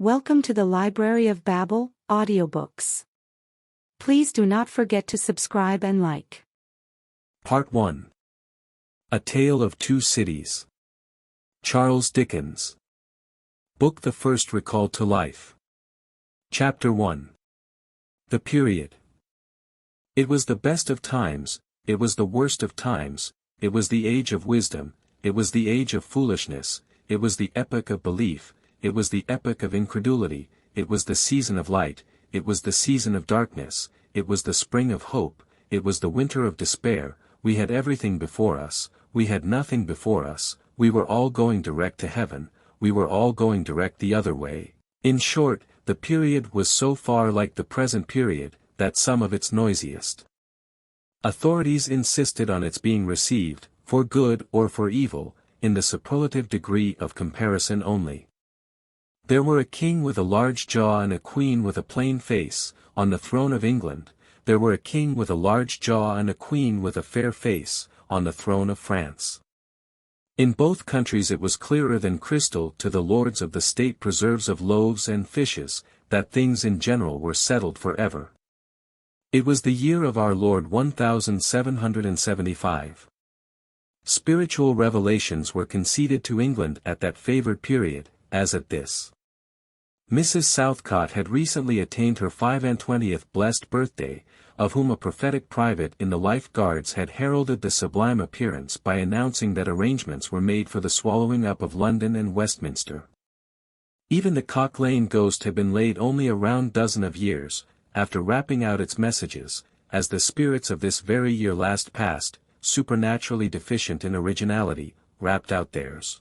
Welcome to the Library of Babel, audiobooks. Please do not forget to subscribe and like. Part 1. A Tale of Two Cities. Charles Dickens. Book the First Recalled to Life. Chapter 1. The Period. It was the best of times, it was the worst of times, it was the age of wisdom, it was the age of foolishness, it was the epoch of belief, it was the epoch of incredulity, it was the season of light, it was the season of darkness, it was the spring of hope, it was the winter of despair. We had everything before us, we had nothing before us, we were all going direct to heaven, we were all going direct the other way. In short, the period was so far like the present period, that some of its noisiest authorities insisted on its being received, for good or for evil, in the superlative degree of comparison only. There were a king with a large jaw and a queen with a plain face, on the throne of England. There were a king with a large jaw and a queen with a fair face, on the throne of France. In both countries it was clearer than crystal to the lords of the state preserves of loaves and fishes, that things in general were settled for ever. It was the year of our Lord 1775. Spiritual revelations were conceded to England at that favoured period, as at this. Mrs. Southcott had recently attained her 25th blessed birthday, of whom a prophetic private in the Life Guards had heralded the sublime appearance by announcing that arrangements were made for the swallowing up of London and Westminster. Even the Cock Lane ghost had been laid only a round dozen of years, after rapping out its messages, as the spirits of this very year last past, supernaturally deficient in originality, rapped out theirs.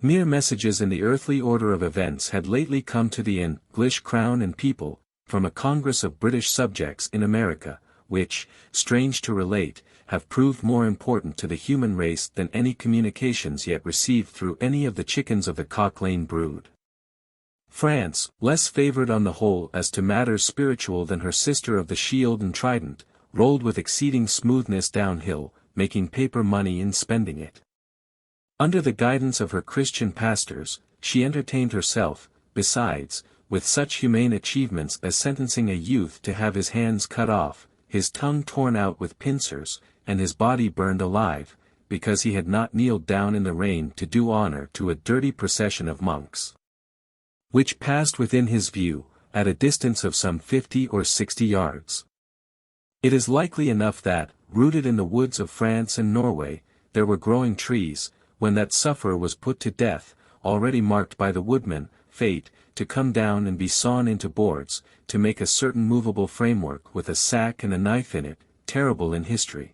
Mere messages in the earthly order of events had lately come to the English Crown and People, from a Congress of British subjects in America, which, strange to relate, have proved more important to the human race than any communications yet received through any of the chickens of the Cock Lane brood. France, less favoured on the whole as to matters spiritual than her sister of the Shield and Trident, rolled with exceeding smoothness downhill, making paper money in spending it. Under the guidance of her Christian pastors, she entertained herself, besides, with such humane achievements as sentencing a youth to have his hands cut off, his tongue torn out with pincers, and his body burned alive, because he had not kneeled down in the rain to do honour to a dirty procession of monks, which passed within his view, at a distance of some 50 or 60 yards. It is likely enough that, rooted in the woods of France and Norway, there were growing trees, when that sufferer was put to death, already marked by the woodman, fate, to come down and be sawn into boards, to make a certain movable framework with a sack and a knife in it, terrible in history.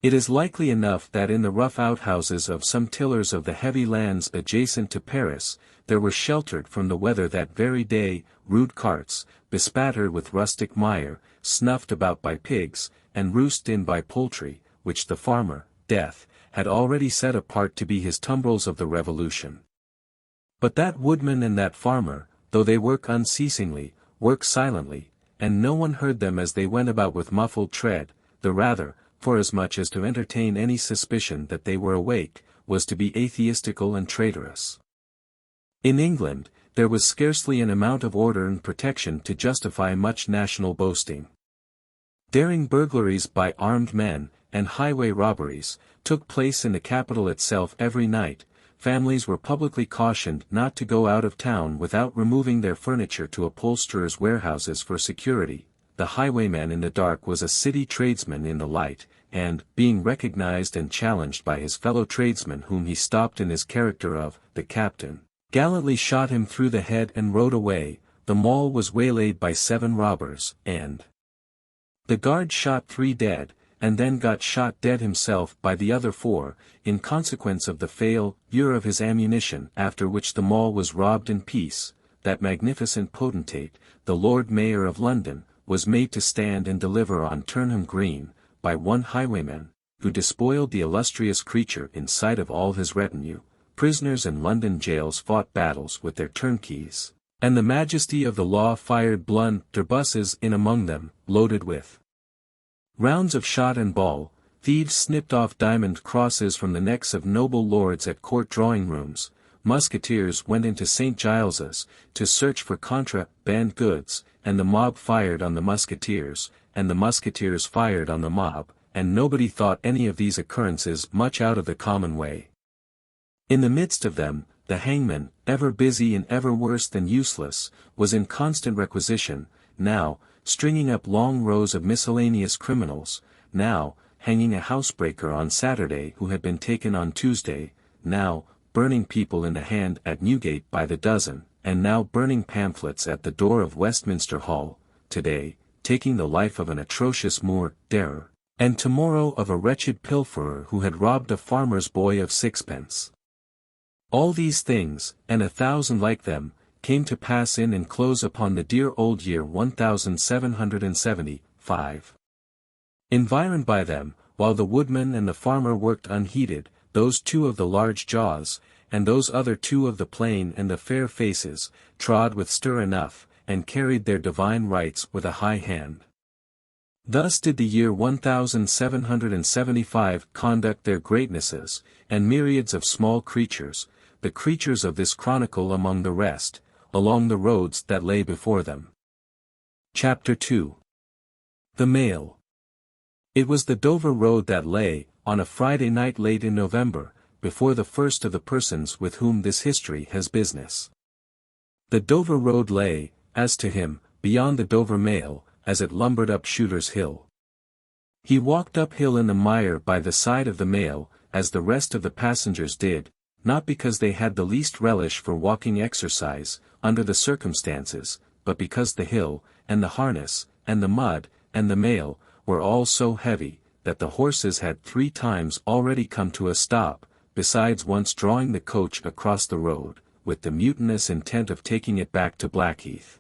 It is likely enough that in the rough outhouses of some tillers of the heavy lands adjacent to Paris, there were sheltered from the weather that very day, rude carts, bespattered with rustic mire, snuffed about by pigs, and roosted in by poultry, which the farmer, Death, had already set apart to be his tumbrils of the Revolution. But that woodman and that farmer, though they work unceasingly, work silently, and no one heard them as they went about with muffled tread, the rather, forasmuch as to entertain any suspicion that they were awake, was to be atheistical and traitorous. In England, there was scarcely an amount of order and protection to justify much national boasting. Daring burglaries by armed men, and highway robberies, took place in the capital itself every night. Families were publicly cautioned not to go out of town without removing their furniture to upholsterers' warehouses for security. The highwayman in the dark was a city tradesman in the light, and, being recognized and challenged by his fellow tradesmen whom he stopped in his character of the captain, gallantly shot him through the head and rode away. The mall was waylaid by 7 robbers, and the guard shot 3 dead, and then got shot dead himself by the other 4, in consequence of the failure of his ammunition, after which the mall was robbed in peace. That magnificent potentate, the Lord Mayor of London, was made to stand and deliver on Turnham Green, by one highwayman, who despoiled the illustrious creature in sight of all his retinue. Prisoners in London jails fought battles with their turnkeys, and the majesty of the law fired blunderbusses in among them, loaded with rounds of shot and ball. Thieves snipped off diamond crosses from the necks of noble lords at court drawing-rooms, musketeers went into St. Giles's, to search for contraband goods, and the mob fired on the musketeers, and the musketeers fired on the mob, and nobody thought any of these occurrences much out of the common way. In the midst of them, the hangman, ever busy and ever worse than useless, was in constant requisition, now, stringing up long rows of miscellaneous criminals, now, hanging a housebreaker on Saturday who had been taken on Tuesday, now, burning people in the hand at Newgate by the dozen, and now burning pamphlets at the door of Westminster Hall, today, taking the life of an atrocious murderer, and tomorrow of a wretched pilferer who had robbed a farmer's boy of sixpence. All these things, and 1,000 like them, came to pass in and close upon the dear old year 1775. Environed by them, while the woodman and the farmer worked unheeded, those two of the large jaws, and those other two of the plain and the fair faces, trod with stir enough, and carried their divine rights with a high hand. Thus did the year 1775 conduct their greatnesses, and myriads of small creatures, the creatures of this chronicle among the rest, along the roads that lay before them. Chapter 2. The Mail. It was the Dover road that lay, on a Friday night late in November, before the first of the persons with whom this history has business. The Dover road lay, as to him, beyond the Dover Mail, as it lumbered up Shooter's Hill. He walked uphill in the mire by the side of the Mail, as the rest of the passengers did, not because they had the least relish for walking exercise, under the circumstances, but because the hill, and the harness, and the mud, and the Mail, were all so heavy, that the horses had 3 times already come to a stop, besides once drawing the coach across the road, with the mutinous intent of taking it back to Blackheath.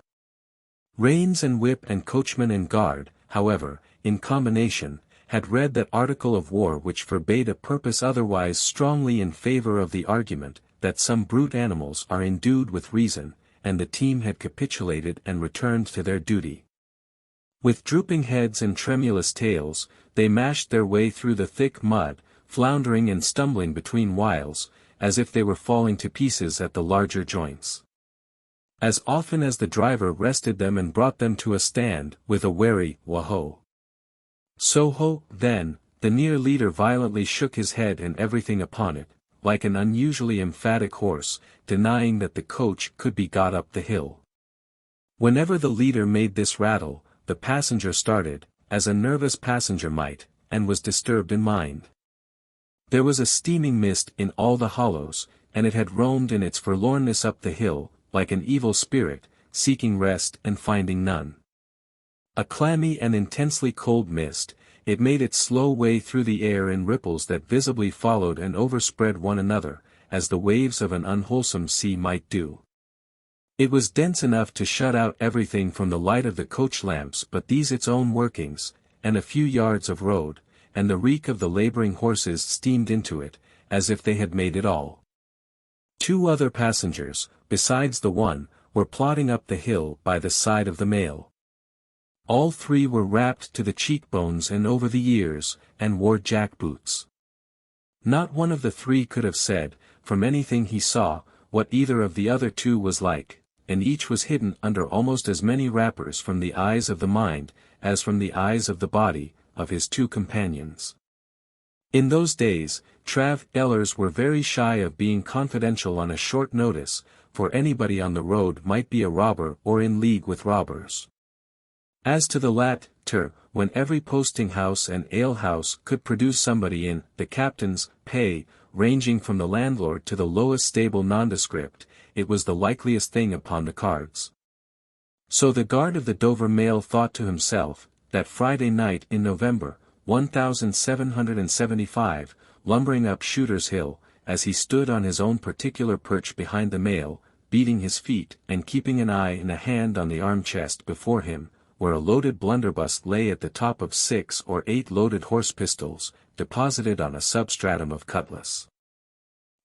Reins and whip and coachman and guard, however, in combination, had read that article of war which forbade a purpose otherwise strongly in favor of the argument, that some brute animals are endued with reason, and the team had capitulated and returned to their duty. With drooping heads and tremulous tails, they mashed their way through the thick mud, floundering and stumbling between whiles, as if they were falling to pieces at the larger joints. As often as the driver rested them and brought them to a stand, with a wary "Whoa-ho! So-ho!" then, the near leader violently shook his head and everything upon it, like an unusually emphatic horse, denying that the coach could be got up the hill. Whenever the leader made this rattle, the passenger started, as a nervous passenger might, and was disturbed in mind. There was a steaming mist in all the hollows, and it had roamed in its forlornness up the hill, like an evil spirit, seeking rest and finding none. A clammy and intensely cold mist, it made its slow way through the air in ripples that visibly followed and overspread one another, as the waves of an unwholesome sea might do. It was dense enough to shut out everything from the light of the coach lamps but these its own workings, and a few yards of road, and the reek of the laboring horses steamed into it, as if they had made it all. 2 other passengers, besides the one, were plodding up the hill by the side of the Mail. All 3 were wrapped to the cheekbones and over the ears, and wore jack-boots. Not one of the 3 could have said, from anything he saw, what either of the other 2 was like, and each was hidden under almost as many wrappers from the eyes of the mind, as from the eyes of the body, of his 2 companions. In those days, travellers were very shy of being confidential on a short notice, for anybody on the road might be a robber or in league with robbers. As to the latter, when every posting-house and ale-house could produce somebody in the captain's pay, ranging from the landlord to the lowest stable nondescript, it was the likeliest thing upon the cards. So the guard of the Dover Mail thought to himself, that Friday night in November, 1775, lumbering up Shooter's Hill, as he stood on his own particular perch behind the Mail, beating his feet and keeping an eye and a hand on the arm-chest before him, where a loaded blunderbuss lay at the top of 6 or 8 loaded horse pistols, deposited on a substratum of cutlass.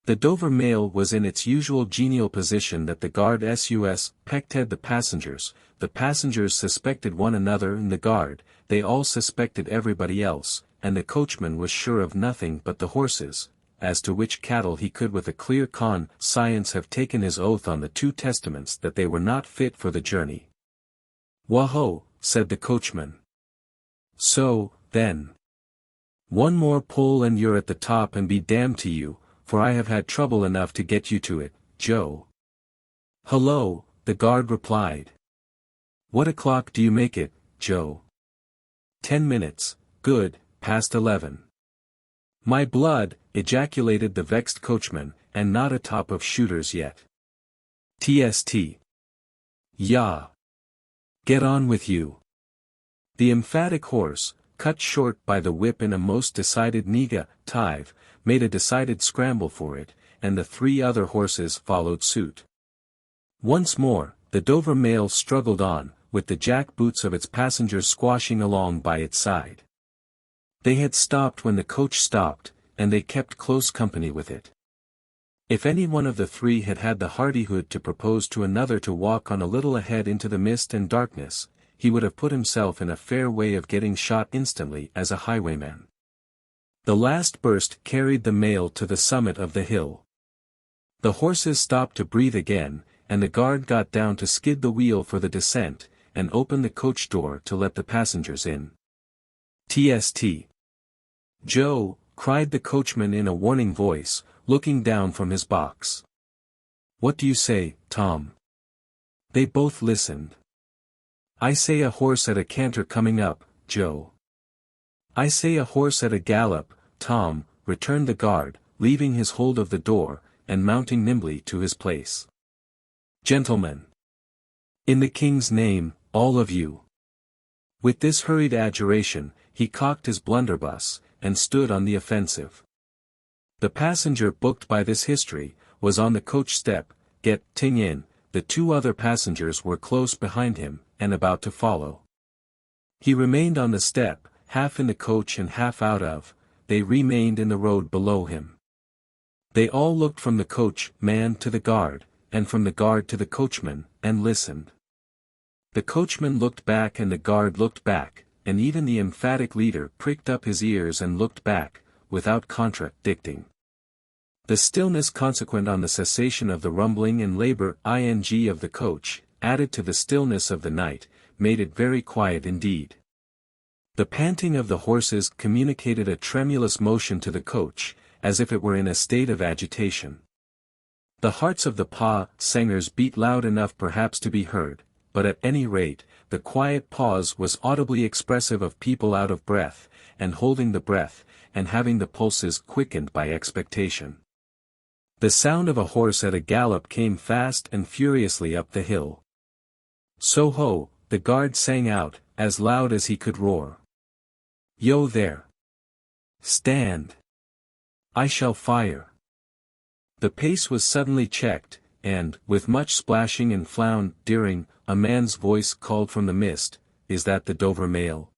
The Dover Mail was in its usual genial position that the guard suspected the passengers suspected one another and the guard, they all suspected everybody else, and the coachman was sure of nothing but the horses, as to which cattle he could with a clear conscience have taken his oath on the 2 testaments that they were not fit for the journey. "Wah-ho," said the coachman. "So, then. One more pull and you're at the top, and be damned to you, for I have had trouble enough to get you to it, Joe." "Hullo," the guard replied. "What o'clock do you make it, Joe?" 10 minutes, good, past 11. "My blood," ejaculated the vexed coachman, "and not a top of shooters yet. TST. Yah. Get on with you." The emphatic horse, cut short by the whip in a most decided negative, made a decided scramble for it, and the 3 other horses followed suit. Once more, the Dover mail struggled on, with the jack-boots of its passengers squashing along by its side. They had stopped when the coach stopped, and they kept close company with it. If any one of the 3 had had the hardihood to propose to another to walk on a little ahead into the mist and darkness, he would have put himself in a fair way of getting shot instantly as a highwayman. The last burst carried the mail to the summit of the hill. The horses stopped to breathe again, and the guard got down to skid the wheel for the descent, and open the coach door to let the passengers in. "TST. Joe," cried the coachman in a warning voice, looking down from his box. "What do you say, Tom?" They both listened. "I say a horse at a canter coming up, Joe." "I say a horse at a gallop, Tom," returned the guard, leaving his hold of the door, and mounting nimbly to his place. "Gentlemen! In the King's name, all of you!" With this hurried adjuration, he cocked his blunderbuss, and stood on the offensive. The passenger booked by this history, was on the coach step, getting in, the 2 other passengers were close behind him, and about to follow. He remained on the step, half in the coach and half out of, they remained in the road below him. They all looked from the coachman to the guard, and from the guard to the coachman, and listened. The coachman looked back and the guard looked back, and even the emphatic leader pricked up his ears and looked back, without contradicting. The stillness consequent on the cessation of the rumbling and labor of the coach, added to the stillness of the night, made it very quiet indeed. The panting of the horses communicated a tremulous motion to the coach, as if it were in a state of agitation. The hearts of the passengers beat loud enough perhaps to be heard, but at any rate, the quiet pause was audibly expressive of people out of breath, and holding the breath, and having the pulses quickened by expectation. The sound of a horse at a gallop came fast and furiously up the hill. "So-ho," the guard sang out, as loud as he could roar. "Yo there! Stand! I shall fire!" The pace was suddenly checked, and, with much splashing and floundering, a man's voice called from the mist, "Is that the Dover mail?"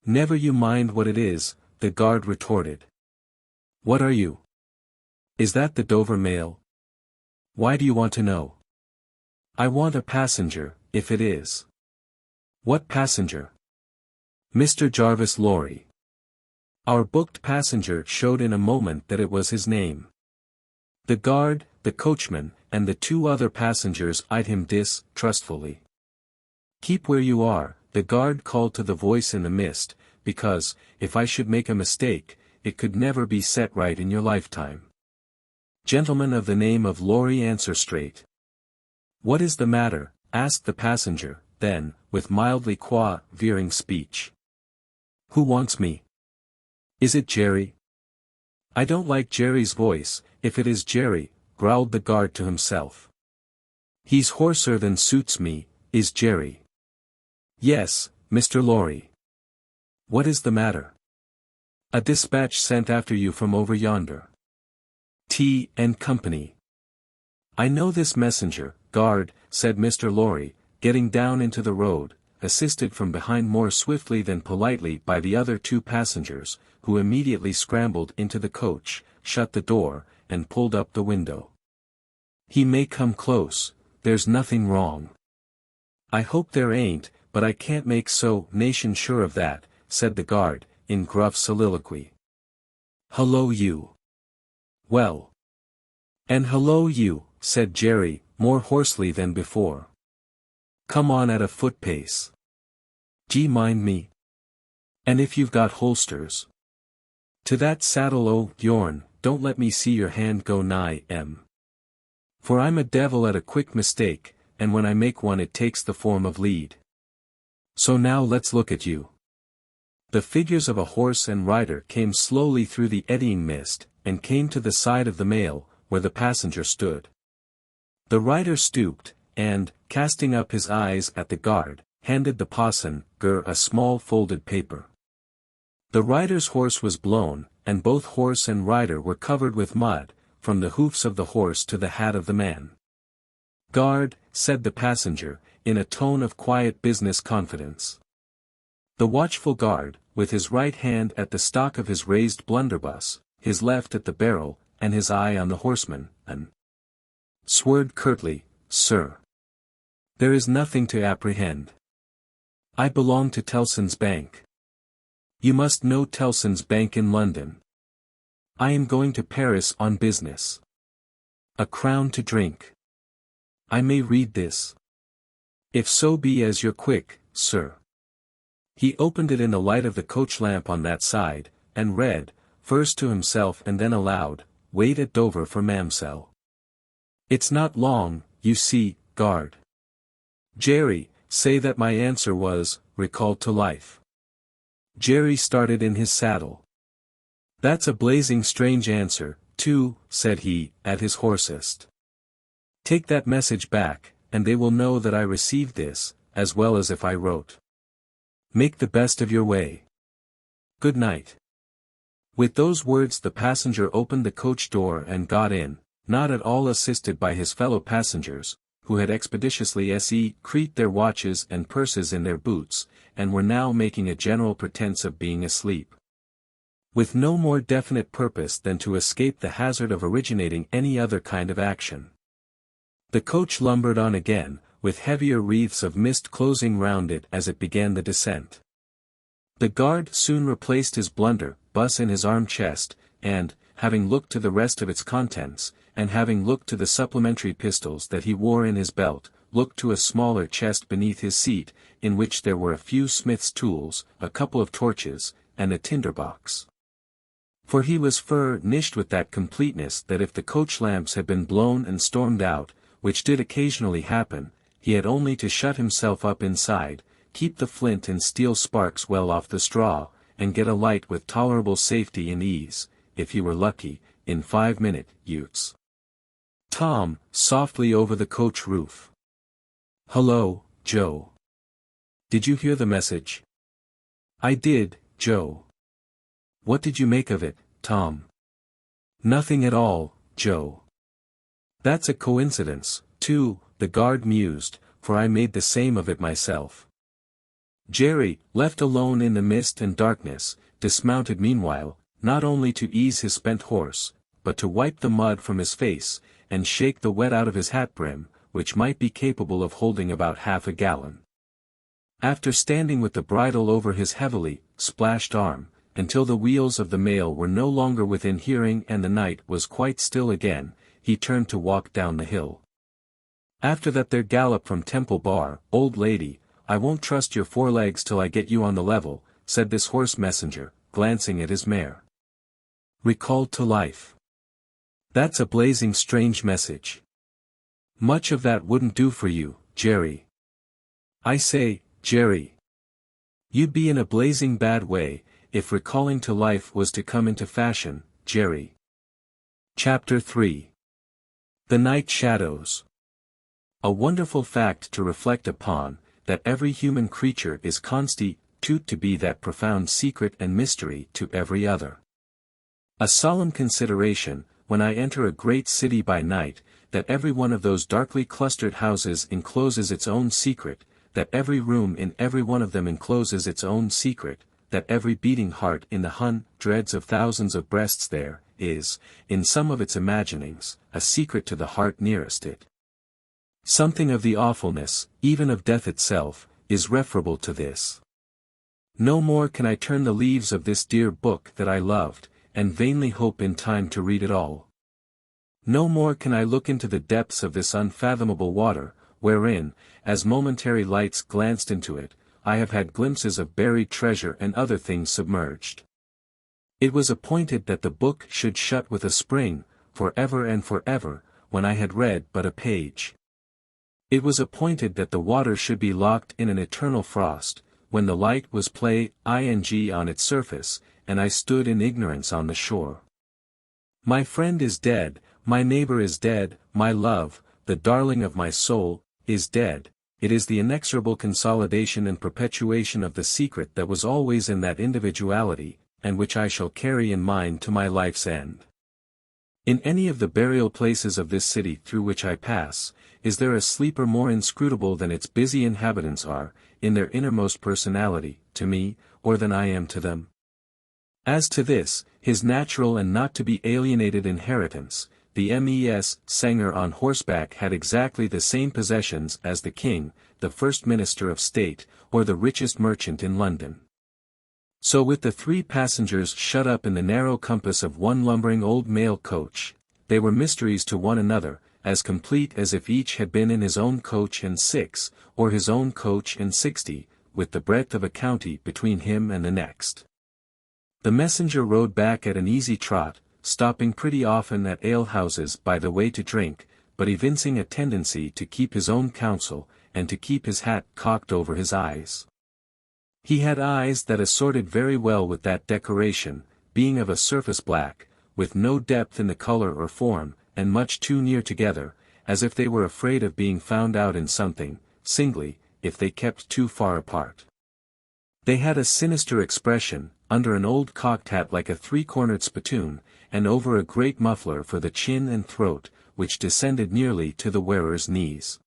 "Never you mind what it is," the guard retorted. "What are you? Is that the Dover mail? Why do you want to know?" "I want a passenger, if it is." "What passenger?" "Mr. Jarvis Lorry." Our booked passenger showed in a moment that it was his name. The guard, the coachman, and the 2 other passengers eyed him distrustfully. "Keep where you are," the guard called to the voice in the mist, "because, if I should make a mistake, it could never be set right in your lifetime. Gentlemen of the name of Lorry, answer straight." "What is the matter?" asked the passenger, then, with mildly quavering speech. "Who wants me? Is it Jerry?" "I don't like Jerry's voice, if it is Jerry," growled the guard to himself. "He's hoarser than suits me, is Jerry." "Yes, Mr. Lorry." "What is the matter?" "A dispatch sent after you from over yonder. T and Company." "I know this messenger, guard," said Mr. Lorry, getting down into the road, assisted from behind more swiftly than politely by the other 2 passengers, who immediately scrambled into the coach, shut the door, and pulled up the window. "He may come close, there's nothing wrong." "I hope there ain't, but I can't make so nation sure of that," said the guard, in gruff soliloquy. "Hullo you! Well. And hello you, said Jerry, more hoarsely than before. Come on at a foot pace. D'ye mind me? And if you've got holsters. To that saddle Bjorn, don't let me see your hand go nigh For I'm a devil at a quick mistake, and when I make one it takes the form of lead. So now let's look at you. The figures of a horse and rider came slowly through the eddying mist, and came to the side of the mail, where the passenger stood. The rider stooped, and, casting up his eyes at the guard, handed the passenger a small folded paper. The rider's horse was blown, and both horse and rider were covered with mud, from the hoofs of the horse to the hat of the man. Guard, said the passenger, in a tone of quiet business confidence. The watchful guard, with his right hand at the stock of his raised blunderbuss, his left at the barrel, and his eye on the horseman, sweared curtly, Sir. There is nothing to apprehend. I belong to Tellson's Bank. You must know Tellson's Bank in London. I am going to Paris on business. A crown to drink. I may read this. If so be as you're quick, sir. He opened it in the light of the coach lamp on that side, and read, first to himself and then aloud, Wait at Dover for Mamselle. It's not long, you see, guard. Jerry, say that my answer was, recalled to life. Jerry started in his saddle. That's a blazing strange answer, too, said he, at his hoarsest. Take that message back, and they will know that I received this, as well as if I wrote. Make the best of your way. Good night. With those words the passenger opened the coach door and got in, not at all assisted by his fellow passengers, who had expeditiously secreted their watches and purses in their boots, and were now making a general pretense of being asleep. With no more definite purpose than to escape the hazard of originating any other kind of action. The coach lumbered on again, with heavier wreaths of mist closing round it as it began the descent. The guard soon replaced his blunderbuss in his arm-chest, and, having looked to the rest of its contents, and having looked to the supplementary pistols that he wore in his belt, looked to a smaller chest beneath his seat, in which there were a few smith's tools, a couple of torches, and a tinder-box. For he was furnished with that completeness that if the coach lamps had been blown and stormed out, which did occasionally happen, he had only to shut himself up inside, keep the flint and steel sparks well off the straw, and get a light with tolerable safety and ease, if he were lucky, in 5-minute use. Tom, softly over the coach roof. Hello, Joe. Did you hear the message? I did, Joe. What did you make of it, Tom? Nothing at all, Joe. That's a coincidence, too, the guard mused, for I made the same of it myself. Jerry, left alone in the mist and darkness, dismounted meanwhile, not only to ease his spent horse, but to wipe the mud from his face, and shake the wet out of his hat brim, which might be capable of holding about half a gallon. After standing with the bridle over his heavily splashed arm, until the wheels of the mail were no longer within hearing and the night was quite still again, he turned to walk down the hill. After that there gallop from Temple Bar, old lady, I won't trust your forelegs till I get you on the level, said this horse messenger, glancing at his mare. Recalled to life. That's a blazing strange message. Much of that wouldn't do for you, Jerry. I say, Jerry. You'd be in a blazing bad way, if recalling to life was to come into fashion, Jerry. Chapter 3. The Night Shadows. A wonderful fact to reflect upon, that every human creature is constituted to be that profound secret and mystery to every other. A solemn consideration, when I enter a great city by night, that every one of those darkly clustered houses encloses its own secret, that every room in every one of them encloses its own secret, that every beating heart in the hundreds of thousands of breasts there, is, in some of its imaginings, a secret to the heart nearest it. Something of the awfulness, even of death itself, is referable to this. No more can I turn the leaves of this dear book that I loved, and vainly hope in time to read it all. No more can I look into the depths of this unfathomable water, wherein, as momentary lights glanced into it, I have had glimpses of buried treasure and other things submerged. It was appointed that the book should shut with a spring, for ever and for ever, when I had read but a page. It was appointed that the water should be locked in an eternal frost, when the light was ing on its surface, and I stood in ignorance on the shore. My friend is dead, my neighbor is dead, my love, the darling of my soul, is dead. It is the inexorable consolidation and perpetuation of the secret that was always in that individuality, and which I shall carry in mind to my life's end. In any of the burial places of this city through which I pass, is there a sleeper more inscrutable than its busy inhabitants are, in their innermost personality, to me, or than I am to them? As to this, his natural and not to be alienated inheritance, the M.E.S. Sanger on horseback had exactly the same possessions as the king, the first minister of state, or the richest merchant in London. So with the 3 passengers shut up in the narrow compass of one lumbering old mail coach, they were mysteries to one another, as complete as if each had been in his own coach and 6, or his own coach and 60, with the breadth of a county between him and the next. The messenger rode back at an easy trot, stopping pretty often at alehouses by the way to drink, but evincing a tendency to keep his own counsel, and to keep his hat cocked over his eyes. He had eyes that assorted very well with that decoration, being of a surface black, with no depth in the color or form, and much too near together, as if they were afraid of being found out in something, singly, if they kept too far apart. They had a sinister expression, under an old cocked hat like a 3-cornered spittoon, and over a great muffler for the chin and throat, which descended nearly to the wearer's knees.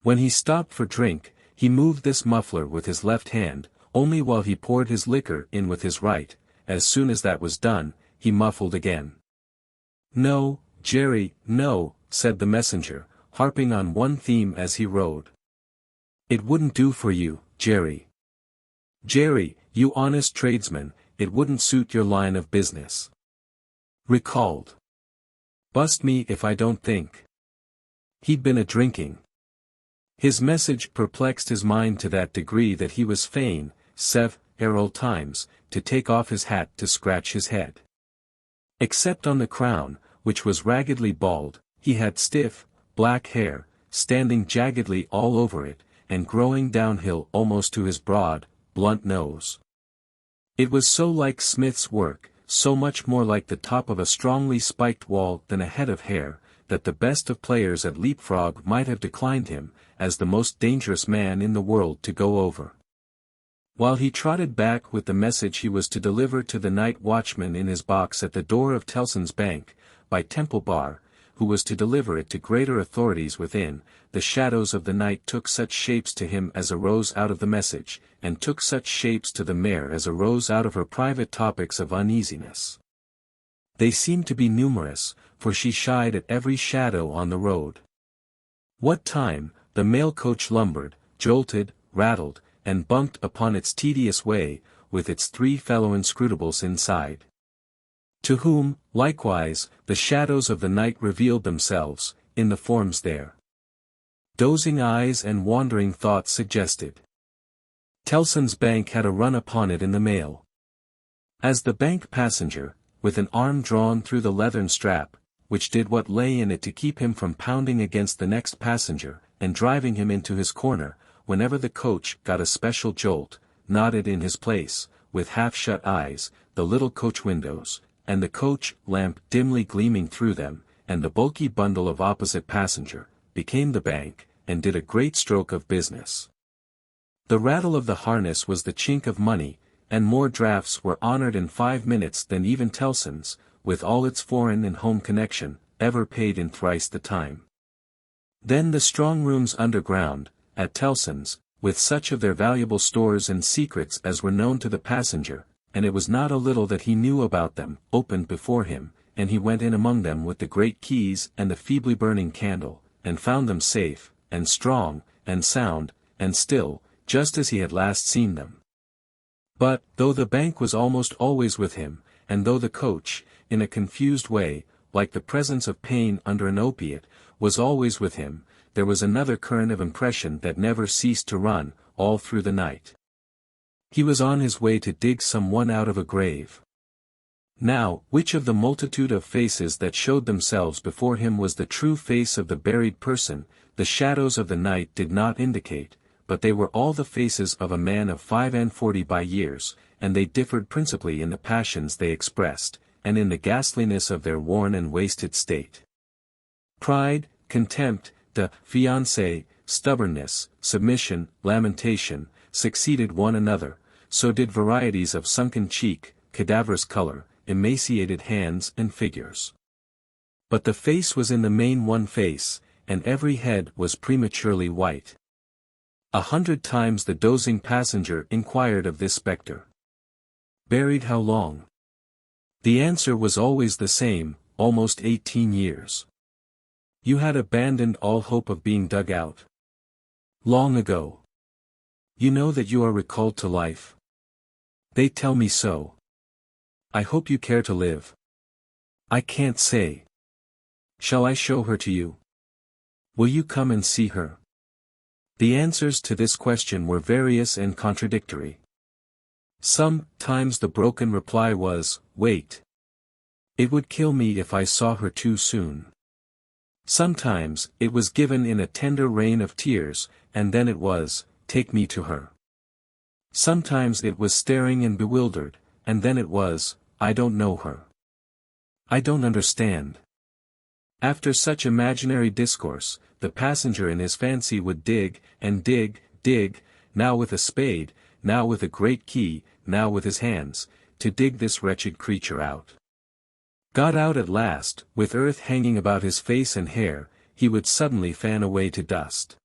When he stopped for drink, he moved this muffler with his left hand, only while he poured his liquor in with his right. As soon as that was done, he muffled again. "No, Jerry, no," said the messenger, harping on one theme as he rode. "It wouldn't do for you, Jerry. Jerry, you honest tradesman, it wouldn't suit your line of business." Recalled. "Bust me if I don't think he'd been a-drinking." His message perplexed his mind to that degree that he was fain, several times, to take off his hat to scratch his head. Except on the crown, which was raggedly bald, he had stiff, black hair, standing jaggedly all over it, and growing downhill almost to his broad, blunt nose. It was so like Smith's work, so much more like the top of a strongly spiked wall than a head of hair, that the best of players at leapfrog might have declined him, as the most dangerous man in the world to go over. While he trotted back with the message he was to deliver to the night watchman in his box at the door of Tellson's Bank, by Temple Bar, who was to deliver it to greater authorities within, the shadows of the night took such shapes to him as arose out of the message, and took such shapes to the mare as arose out of her private topics of uneasiness. They seemed to be numerous, for she shied at every shadow on the road. What time, the mail coach lumbered, jolted, rattled, and bumped upon its tedious way, with its 3 fellow inscrutables inside. To whom, likewise, the shadows of the night revealed themselves, in the forms there. Dozing eyes and wandering thoughts suggested. Tellson's Bank had a run upon it in the mail. As the bank passenger, with an arm drawn through the leathern strap, which did what lay in it to keep him from pounding against the next passenger, and driving him into his corner, whenever the coach got a special jolt, nodded in his place, with half-shut eyes, the little coach windows, and the coach lamp dimly gleaming through them, and the bulky bundle of opposite passenger, became the bank, and did a great stroke of business. The rattle of the harness was the chink of money, and more drafts were honored in 5 minutes than even Tellson's, with all its foreign and home connection, ever paid in thrice the time. Then the strong rooms underground, at Tellson's, with such of their valuable stores and secrets as were known to the passenger, and it was not a little that he knew about them, opened before him, and he went in among them with the great keys and the feebly burning candle, and found them safe, and strong, and sound, and still, just as he had last seen them. But, though the bank was almost always with him, and though the coach, in a confused way, like the presence of pain under an opiate, was always with him. There was another current of impression that never ceased to run, all through the night. He was on his way to dig someone out of a grave. Now, which of the multitude of faces that showed themselves before him was the true face of the buried person, the shadows of the night did not indicate, but they were all the faces of a man of 45 by years, and they differed principally in the passions they expressed, and in the ghastliness of their worn and wasted state. Pride, contempt, fiancé, stubbornness, submission, lamentation, succeeded one another, so did varieties of sunken cheek, cadaverous color, emaciated hands and figures. But the face was in the main one face, and every head was prematurely white. 100 times the dozing passenger inquired of this spectre, "Buried how long?" The answer was always the same, almost 18 years. "You had abandoned all hope of being dug out?" "Long ago." "You know that you are recalled to life?" "They tell me so." "I hope you care to live?" "I can't say." "Shall I show her to you?" "Will you come and see her?" The answers to this question were various and contradictory. Sometimes the broken reply was, "Wait. It would kill me if I saw her too soon." Sometimes it was given in a tender rain of tears, and then it was, "Take me to her." Sometimes it was staring and bewildered, and then it was, "I don't know her. I don't understand." After such imaginary discourse, the passenger in his fancy would dig, and dig, now with a spade, now with a great key, now with his hands, to dig this wretched creature out. Got out at last, with earth hanging about his face and hair, he would suddenly fan away to dust.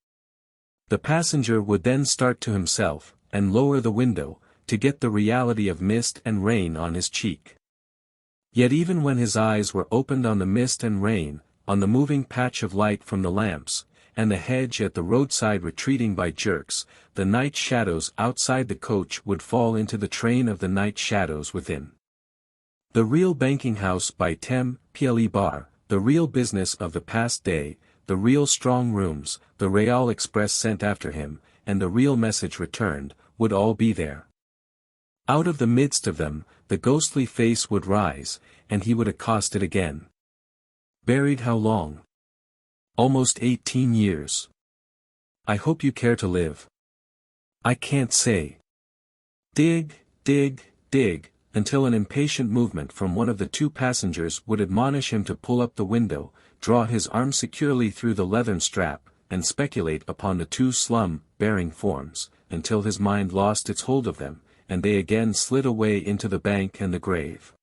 The passenger would then start to himself, and lower the window, to get the reality of mist and rain on his cheek. Yet even when his eyes were opened on the mist and rain, on the moving patch of light from the lamps, and the hedge at the roadside retreating by jerks, the night shadows outside the coach would fall into the train of the night shadows within. The real banking house by Tem, Ple Bar, the real business of the past day, the real strong rooms, the Real Express sent after him, and the real message returned, would all be there. Out of the midst of them, the ghostly face would rise, and he would accost it again. "Buried how long?" "Almost 18 years. I hope you care to live?" "I can't say." Dig, until an impatient movement from one of the two passengers would admonish him to pull up the window, draw his arm securely through the leathern strap, and speculate upon the two slum-bearing forms, until his mind lost its hold of them, and they again slid away into the bank and the grave.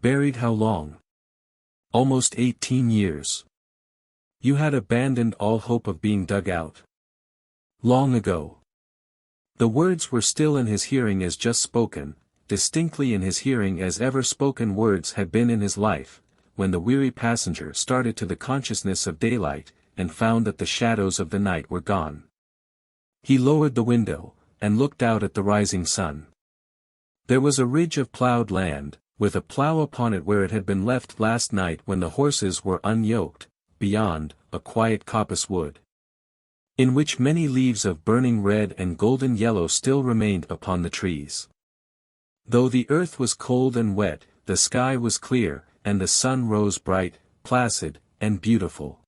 "Buried how long?" "Almost 18 years. You had abandoned all hope of being dug out?" "Long ago." The words were still in his hearing as just spoken, distinctly in his hearing as ever spoken words had been in his life, when the weary passenger started to the consciousness of daylight, and found that the shadows of the night were gone. He lowered the window, and looked out at the rising sun. There was a ridge of plowed land, with a plow upon it where it had been left last night when the horses were unyoked, beyond, a quiet coppice wood, in which many leaves of burning red and golden yellow still remained upon the trees. Though the earth was cold and wet, the sky was clear, and the sun rose bright, placid, and beautiful.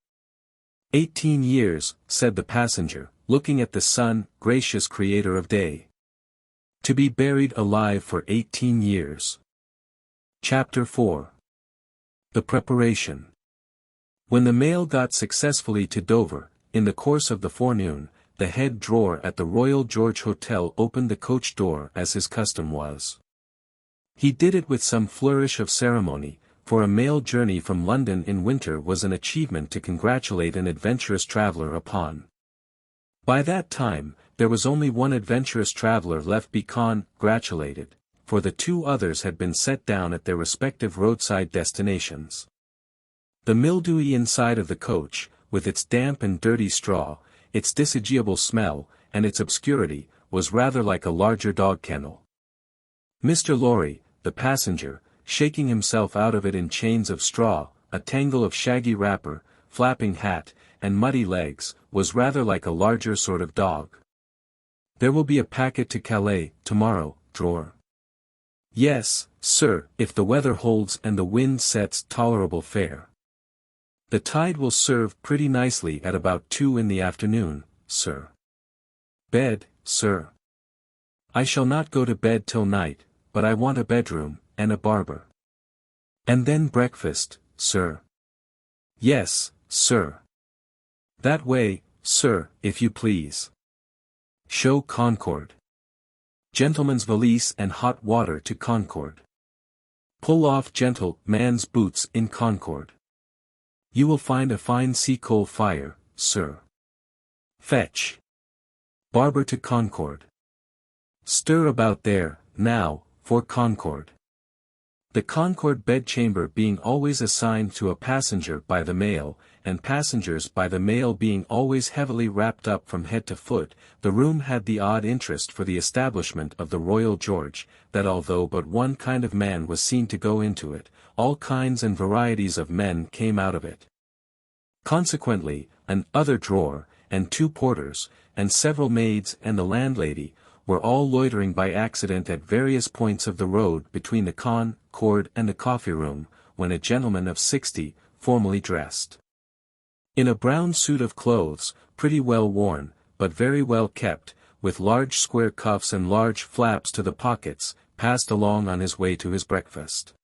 18 years, said the passenger, looking at the sun, gracious creator of day. To be buried alive for 18 years. Chapter 4. The Preparation. When the mail got successfully to Dover, in the course of the forenoon, the head drawer at the Royal George Hotel opened the coach door as his custom was. He did it with some flourish of ceremony, for a mail journey from London in winter was an achievement to congratulate an adventurous traveller upon. By that time, there was only one adventurous traveller left be congratulated, for the two others had been set down at their respective roadside destinations. The mildewy inside of the coach, with its damp and dirty straw, its disagreeable smell, and its obscurity, was rather like a larger dog kennel. Mr. Lorry, the passenger, shaking himself out of it in chains of straw, a tangle of shaggy wrapper, flapping hat, and muddy legs, was rather like a larger sort of dog. "There will be a packet to Calais, tomorrow, drawer." "Yes, sir, if the weather holds and the wind sets tolerable fair. The tide will serve pretty nicely at about 2 in the afternoon, sir." "Bed, sir." "I shall not go to bed till night, but I want a bedroom, and a barber." "And then breakfast, sir." "Yes, sir." "That way, sir, if you please." "Show Concord." "Gentleman's valise and hot water to Concord." "Pull off gentleman's boots in Concord." "You will find a fine sea-coal fire, sir." "Fetch." "Barber to Concord." "Stir about there, now, for Concord." The Concord bedchamber being always assigned to a passenger by the mail, and passengers by the mail being always heavily wrapped up from head to foot, the room had the odd interest for the establishment of the Royal George, that although but one kind of man was seen to go into it, all kinds and varieties of men came out of it. Consequently, an other drawer, and 2 porters, and several maids and the landlady, were all loitering by accident at various points of the road between the Concord and the coffee-room, when a gentleman of 60, formally dressed, in a brown suit of clothes, pretty well worn, but very well kept, with large square cuffs and large flaps to the pockets, passed along on his way to his breakfast.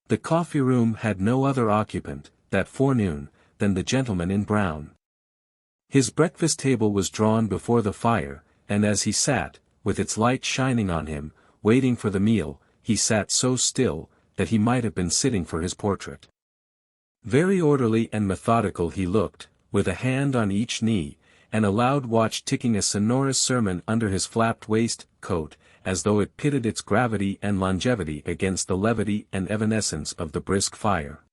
The coffee-room had no other occupant, that forenoon, than the gentleman in brown. His breakfast table was drawn before the fire, and as he sat, with its light shining on him, waiting for the meal, he sat so still, that he might have been sitting for his portrait. Very orderly and methodical he looked, with a hand on each knee, and a loud watch ticking a sonorous sermon under his flapped waistcoat, as though it pitted its gravity and longevity against the levity and evanescence of the brisk fire.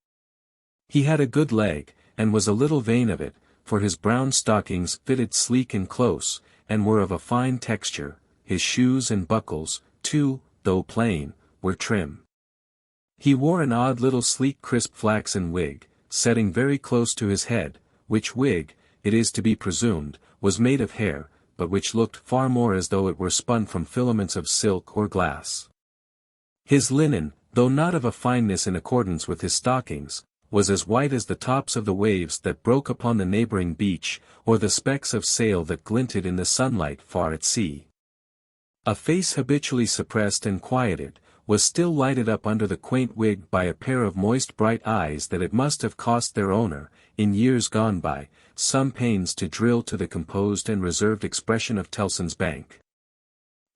He had a good leg, and was a little vain of it, for his brown stockings fitted sleek and close, and were of a fine texture. His shoes and buckles, too, though plain, were trim. He wore an odd little sleek crisp flaxen wig, setting very close to his head, which wig, it is to be presumed, was made of hair, but which looked far more as though it were spun from filaments of silk or glass. His linen, though not of a fineness in accordance with his stockings, was as white as the tops of the waves that broke upon the neighboring beach, or the specks of sail that glinted in the sunlight far at sea. A face habitually suppressed and quieted, was still lighted up under the quaint wig by a pair of moist bright eyes that it must have cost their owner, in years gone by, some pains to drill to the composed and reserved expression of Tellson's Bank.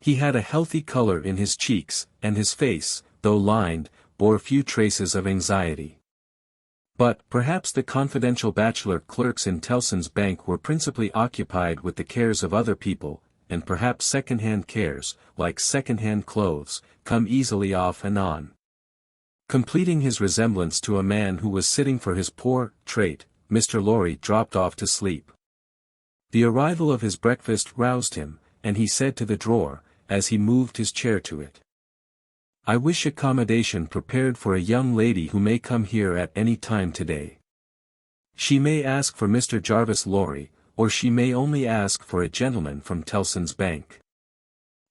He had a healthy color in his cheeks, and his face, though lined, bore few traces of anxiety. But perhaps the confidential bachelor clerks in Tellson's Bank were principally occupied with the cares of other people, and perhaps second-hand cares, like second-hand clothes, come easily off and on. Completing his resemblance to a man who was sitting for his portrait, Mr. Lorry dropped off to sleep. The arrival of his breakfast roused him, and he said to the drawer, as he moved his chair to it, "I wish accommodation prepared for a young lady who may come here at any time today. She may ask for Mr. Jarvis Lorry, or she may only ask for a gentleman from Tellson's Bank.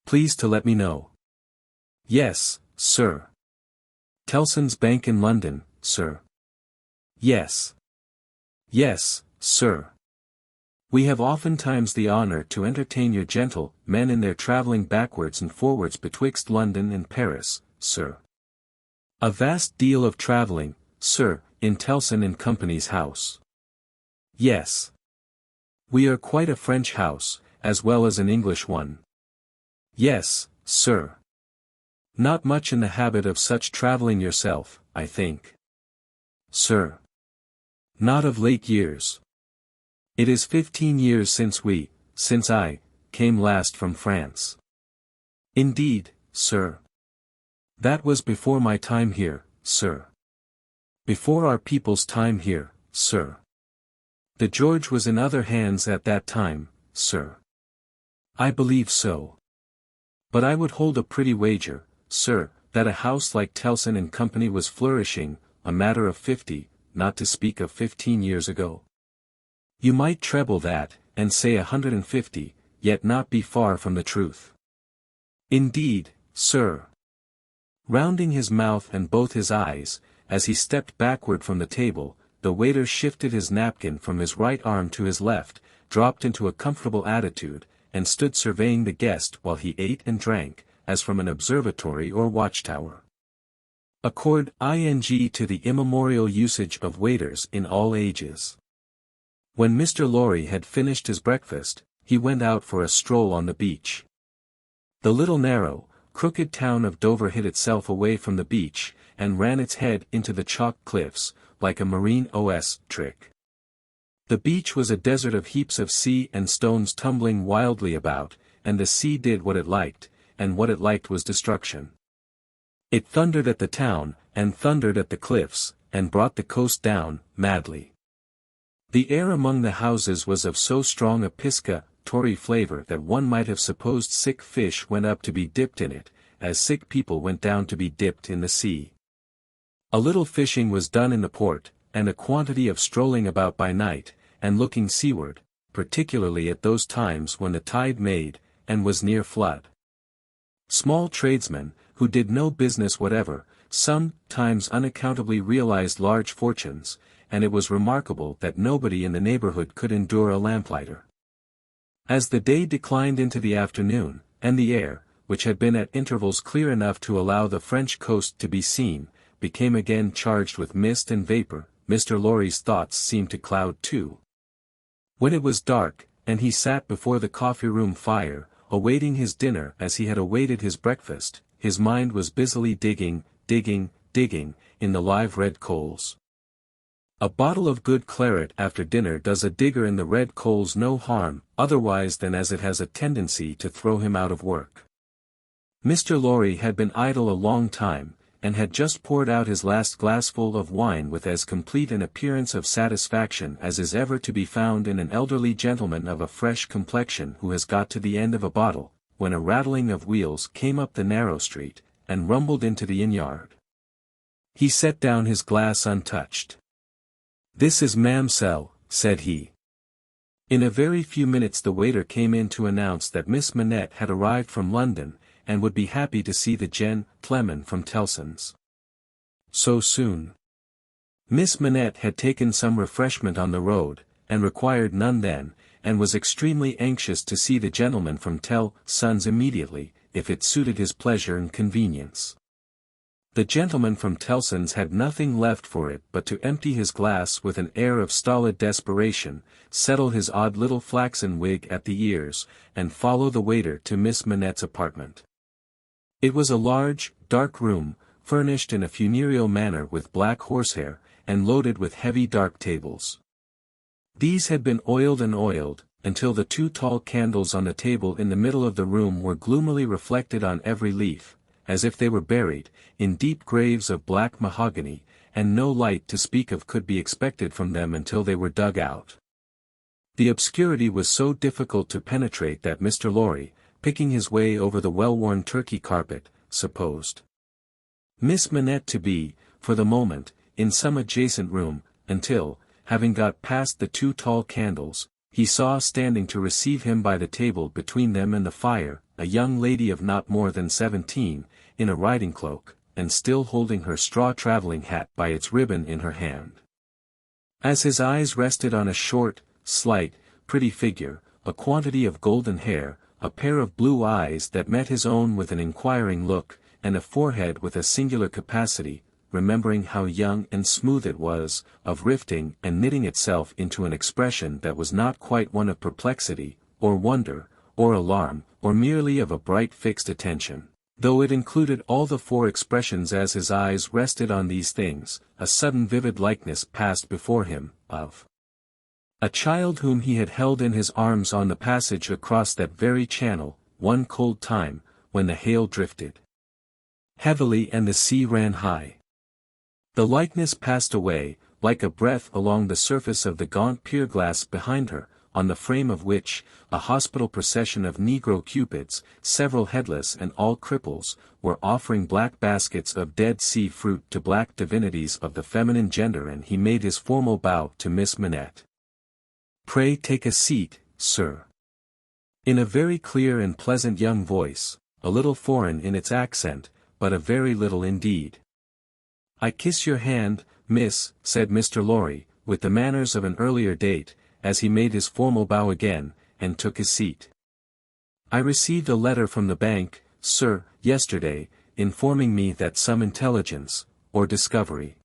Please to let me know." "Yes, sir." "Tellson's Bank in London, sir?" "Yes." "Yes, sir. We have oftentimes the honour to entertain your gentlemen in their travelling backwards and forwards betwixt London and Paris, sir. A vast deal of travelling, sir, in Tellson and Company's house." "Yes. We are quite a French house, as well as an English one." "Yes, sir. Not much in the habit of such travelling yourself, I think?" "Sir. Not of late years. It is 15 years since I, came last from France." "Indeed, sir. That was before my time here, sir." "Before our people's time here, sir. The George was in other hands at that time, sir." "I believe so. But I would hold a pretty wager, sir, that a house like Tellson and Company was flourishing, a matter of 50, not to speak of 15 years ago. You might treble that, and say 150, yet not be far from the truth. Indeed, sir. Rounding his mouth and both his eyes, as he stepped backward from the table, the waiter shifted his napkin from his right arm to his left, dropped into a comfortable attitude, and stood surveying the guest while he ate and drank, as from an observatory or watchtower. Accord ing to the immemorial usage of waiters in all ages. When Mr. Lorry had finished his breakfast, he went out for a stroll on the beach. The little narrow, crooked town of Dover hid itself away from the beach, and ran its head into the chalk cliffs, like a marine OS trick. The beach was a desert of heaps of sea and stones tumbling wildly about, and the sea did what it liked, and what it liked was destruction. It thundered at the town, and thundered at the cliffs, and brought the coast down, madly. The air among the houses was of so strong a pisca-tory flavor that one might have supposed sick fish went up to be dipped in it, as sick people went down to be dipped in the sea. A little fishing was done in the port, and a quantity of strolling about by night, and looking seaward, particularly at those times when the tide made, and was near flood. Small tradesmen, who did no business whatever, sometimes unaccountably realized large fortunes, and it was remarkable that nobody in the neighborhood could endure a lamplighter. As the day declined into the afternoon, and the air, which had been at intervals clear enough to allow the French coast to be seen, became again charged with mist and vapor, Mr. Lorry's thoughts seemed to cloud too. When it was dark, and he sat before the coffee-room fire, awaiting his dinner as he had awaited his breakfast, his mind was busily digging, in the live red coals. A bottle of good claret after dinner does a digger in the red coals no harm, otherwise than as it has a tendency to throw him out of work. Mr. Lorry had been idle a long time, and had just poured out his last glassful of wine with as complete an appearance of satisfaction as is ever to be found in an elderly gentleman of a fresh complexion who has got to the end of a bottle, when a rattling of wheels came up the narrow street, and rumbled into the inn-yard. He set down his glass untouched. "This is Mamselle," said he. In a very few minutes the waiter came in to announce that Miss Manette had arrived from London, and would be happy to see the gentleman from Tellson's. So soon. Miss Manette had taken some refreshment on the road, and required none then, and was extremely anxious to see the gentleman from Tellson's immediately, if it suited his pleasure and convenience. The gentleman from Tellson's had nothing left for it but to empty his glass with an air of stolid desperation, settle his odd little flaxen wig at the ears, and follow the waiter to Miss Manette's apartment. It was a large, dark room, furnished in a funereal manner with black horsehair, and loaded with heavy dark tables. These had been oiled and oiled, until the two tall candles on the table in the middle of the room were gloomily reflected on every leaf, as if they were buried, in deep graves of black mahogany, and no light to speak of could be expected from them until they were dug out. The obscurity was so difficult to penetrate that Mr. Lorry, picking his way over the well-worn Turkey carpet, supposed Miss Manette to be, for the moment, in some adjacent room, until, having got past the two tall candles, he saw standing to receive him by the table between them and the fire, a young lady of not more than 17, in a riding cloak, and still holding her straw travelling hat by its ribbon in her hand. As his eyes rested on a short, slight, pretty figure, a quantity of golden hair, a pair of blue eyes that met his own with an inquiring look, and a forehead with a singular capacity, remembering how young and smooth it was, of rifting and knitting itself into an expression that was not quite one of perplexity, or wonder, or alarm, or merely of a bright fixed attention, though it included all the four expressions. As his eyes rested on these things, a sudden vivid likeness passed before him, of a child whom he had held in his arms on the passage across that very channel, one cold time, when the hail drifted heavily and the sea ran high. The likeness passed away, like a breath along the surface of the gaunt pier glass behind her, on the frame of which, a hospital procession of Negro cupids, several headless and all cripples, were offering black baskets of Dead Sea fruit to black divinities of the feminine gender, and he made his formal bow to Miss Manette. "Pray take a seat, sir." In a very clear and pleasant young voice, a little foreign in its accent, but a very little indeed. "I kiss your hand, miss," said Mr. Lorry, with the manners of an earlier date, as he made his formal bow again, and took his seat. "I received a letter from the bank, sir, yesterday, informing me that some intelligence, or discovery.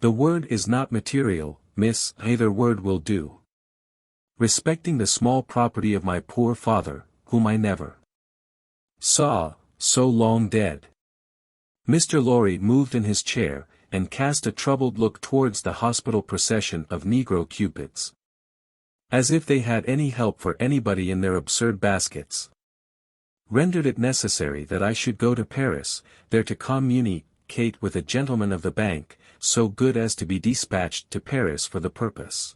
The word is not material, miss, either word will do. Respecting the small property of my poor father, whom I never saw, so long dead." Mr. Lorry moved in his chair, and cast a troubled look towards the hospital procession of Negro cupids. As if they had any help for anybody in their absurd baskets. "Rendered it necessary that I should go to Paris, there to communicate with a gentleman of the bank, so good as to be dispatched to Paris for the purpose.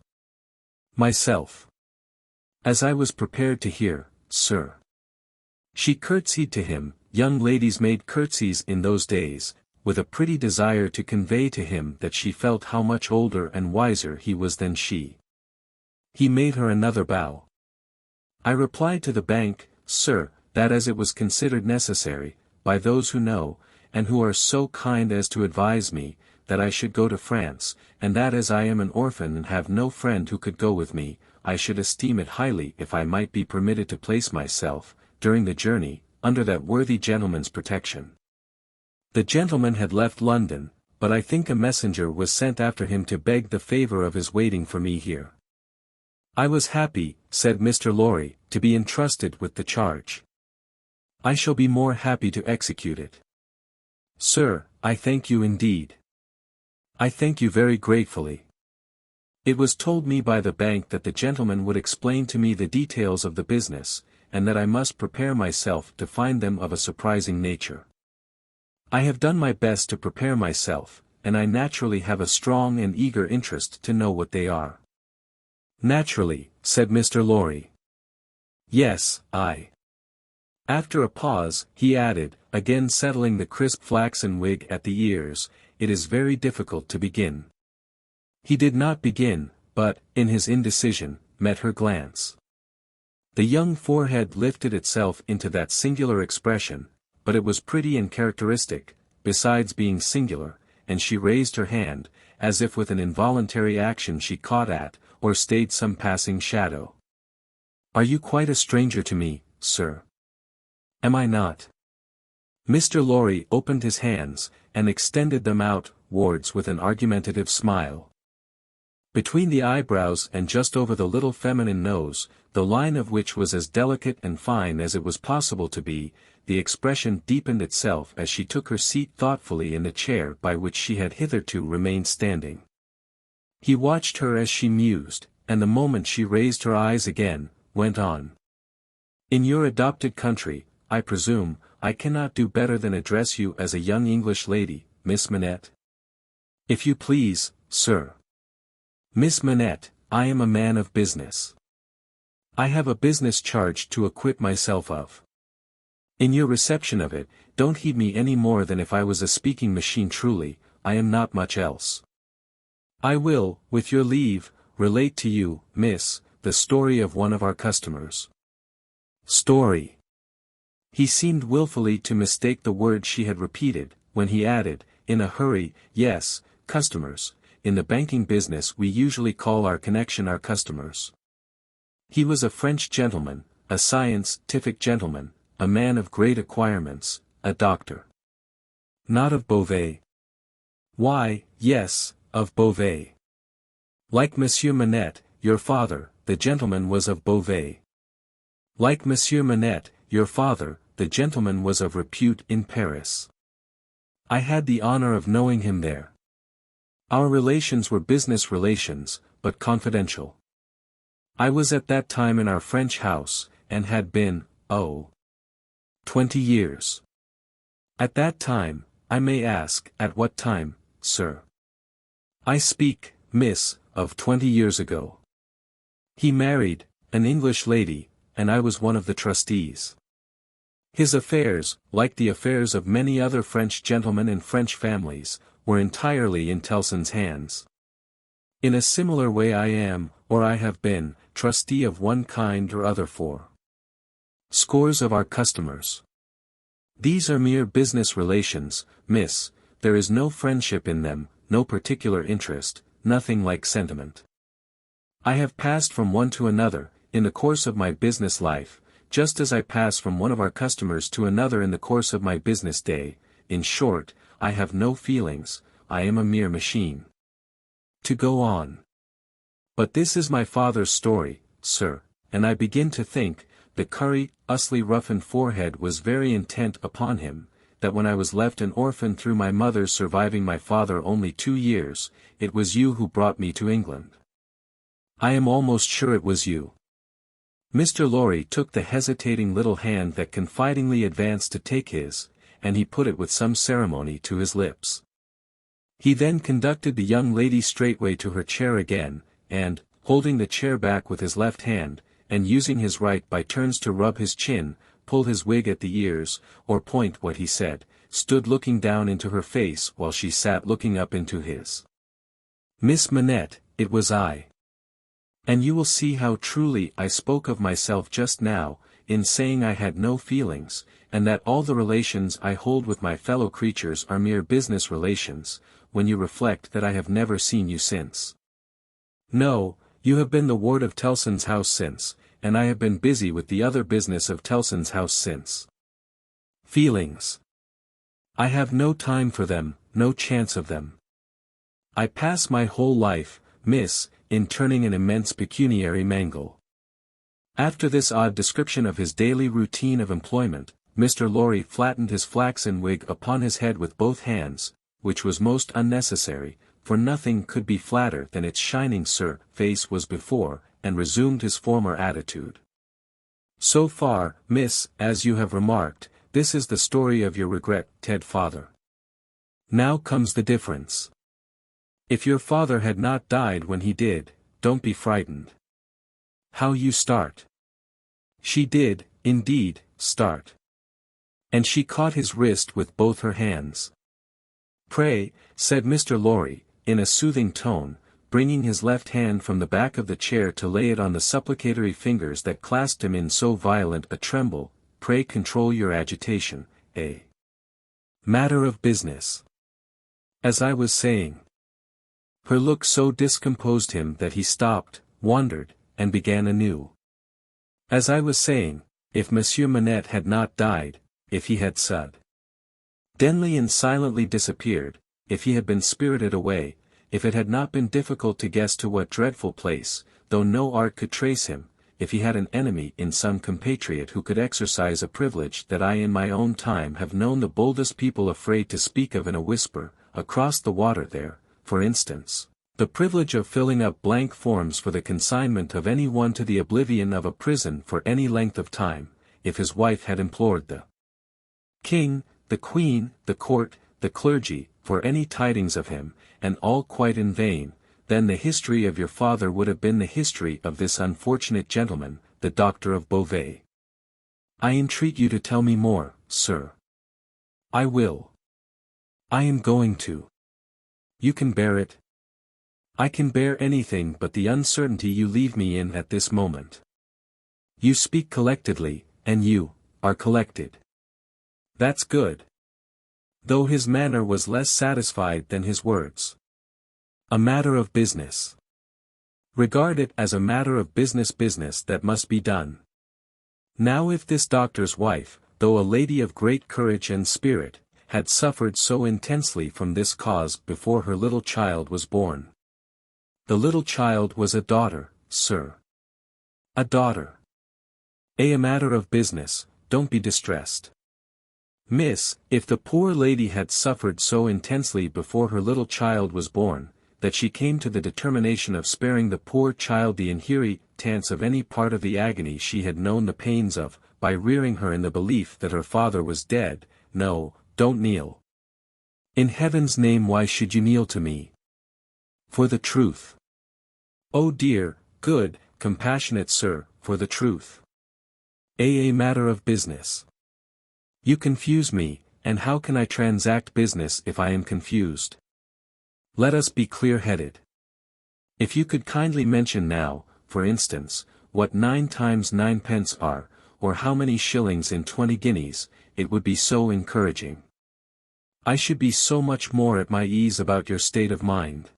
Myself. As I was prepared to hear, sir." She curtsied to him. Young ladies made curtsies in those days, with a pretty desire to convey to him that she felt how much older and wiser he was than she. He made her another bow. "I replied to the bank, sir, that as it was considered necessary, by those who know, and who are so kind as to advise me, that I should go to France, and that as I am an orphan and have no friend who could go with me, I should esteem it highly if I might be permitted to place myself, during the journey, under that worthy gentleman's protection. The gentleman had left London, but I think a messenger was sent after him to beg the favor of his waiting for me here. I was happy," said Mr. Lorry, "to be entrusted with the charge. I shall be more happy to execute it. Sir, I thank you indeed. I thank you very gratefully. It was told me by the bank that the gentleman would explain to me the details of the business, and that I must prepare myself to find them of a surprising nature. I have done my best to prepare myself, and I naturally have a strong and eager interest to know what they are." "Naturally," said Mr. Lorry. "Yes, I." After a pause, he added, again settling the crisp flaxen wig at the ears, "It is very difficult to begin." He did not begin, but, in his indecision, met her glance. The young forehead lifted itself into that singular expression, but it was pretty and characteristic, besides being singular, and she raised her hand, as if with an involuntary action she caught at, or stayed some passing shadow. "Are you quite a stranger to me, sir? Am I not?" Mr. Lorry opened his hands, and extended them outwards with an argumentative smile. Between the eyebrows and just over the little feminine nose, the line of which was as delicate and fine as it was possible to be, the expression deepened itself as she took her seat thoughtfully in the chair by which she had hitherto remained standing. He watched her as she mused, and the moment she raised her eyes again, went on. "In your adopted country, I presume, I cannot do better than address you as a young English lady, Miss Manette?" "If you please, sir." "Miss Manette, I am a man of business. I have a business charge to acquit myself of. In your reception of it, don't heed me any more than if I was a speaking machine. Truly, I am not much else. I will, with your leave, relate to you, miss, the story of one of our customers." "Story." He seemed wilfully to mistake the word she had repeated, when he added, in a hurry, "Yes, customers. In the banking business we usually call our connection our customers." He was a French gentleman, a scientific gentleman, a man of great acquirements, a doctor. "Not of Beauvais?" "Why, yes, of Beauvais. Like Monsieur Manette, your father, the gentleman was of Beauvais. Like Monsieur Manette, your father, the gentleman was of repute in Paris. I had the honor of knowing him there. Our relations were business relations, but confidential. I was at that time in our French house, and had been, 20 years. At that time, I may ask, at what time, sir? I speak, miss, of 20 years ago. He married an English lady, and I was one of the trustees. His affairs, like the affairs of many other French gentlemen and French families, were entirely in Tellson's hands. In a similar way I am, or I have been, trustee of one kind or other for scores of our customers. These are mere business relations, miss, there is no friendship in them, no particular interest, nothing like sentiment. I have passed from one to another, in the course of my business life, just as I pass from one of our customers to another in the course of my business day. In short, I have no feelings, I am a mere machine. To go on. But this is my father's story, sir, and I begin to think, the curly, usly roughened forehead was very intent upon him, that when I was left an orphan through my mother surviving my father only 2 years, it was you who brought me to England. I am almost sure it was you. Mr. Lorry took the hesitating little hand that confidingly advanced to take his, and he put it with some ceremony to his lips. He then conducted the young lady straightway to her chair again, and, holding the chair back with his left hand, and using his right by turns to rub his chin, pull his wig at the ears, or point what he said, stood looking down into her face while she sat looking up into his. Miss Manette, it was I. And you will see how truly I spoke of myself just now, in saying I had no feelings, and that all the relations I hold with my fellow creatures are mere business relations, when you reflect that I have never seen you since. No, you have been the ward of Tellson's house since, and I have been busy with the other business of Tellson's house since. Feelings. I have no time for them, no chance of them. I pass my whole life, miss, in turning an immense pecuniary mangle. After this odd description of his daily routine of employment, Mr. Lorry flattened his flaxen wig upon his head with both hands, which was most unnecessary, for nothing could be flatter than its shining face was before, and resumed his former attitude. So far, miss, as you have remarked, this is the story of your regretted father. Now comes the difference. If your father had not died when he did, don't be frightened. How you start. She did, indeed, start. And she caught his wrist with both her hands. Pray, said Mr. Lorry, in a soothing tone, bringing his left hand from the back of the chair to lay it on the supplicatory fingers that clasped him in so violent a tremble, pray control your agitation, a matter of business. As I was saying. Her look so discomposed him that he stopped, wondered, and began anew. As I was saying, if Monsieur Manette had not died, if he had suddenly and silently disappeared, if he had been spirited away, if it had not been difficult to guess to what dreadful place, though no art could trace him, if he had an enemy in some compatriot who could exercise a privilege that I in my own time have known the boldest people afraid to speak of in a whisper, across the water there, for instance, the privilege of filling up blank forms for the consignment of any one to the oblivion of a prison for any length of time, if his wife had implored the king, the queen, the court, the clergy, for any tidings of him, and all quite in vain, then the history of your father would have been the history of this unfortunate gentleman, the doctor of Beauvais. I entreat you to tell me more, sir. I will. I am going to. You can bear it. I can bear anything but the uncertainty you leave me in at this moment. You speak collectedly, and you are collected. That's good. Though his manner was less satisfied than his words. A matter of business. Regard it as a matter of business that must be done. Now if this doctor's wife, though a lady of great courage and spirit, had suffered so intensely from this cause before her little child was born. The little child was a daughter, sir. A daughter. A matter of business, don't be distressed. Miss, if the poor lady had suffered so intensely before her little child was born, that she came to the determination of sparing the poor child the inheritance of any part of the agony she had known the pains of, by rearing her in the belief that her father was dead, no, don't kneel. In heaven's name why should you kneel to me? For the truth. Oh dear, good, compassionate sir, for the truth. A matter of business. You confuse me, and how can I transact business if I am confused? Let us be clear-headed. If you could kindly mention now, for instance, what 9 times 9 pence are, or how many shillings in 20 guineas, it would be so encouraging. I should be so much more at my ease about your state of mind.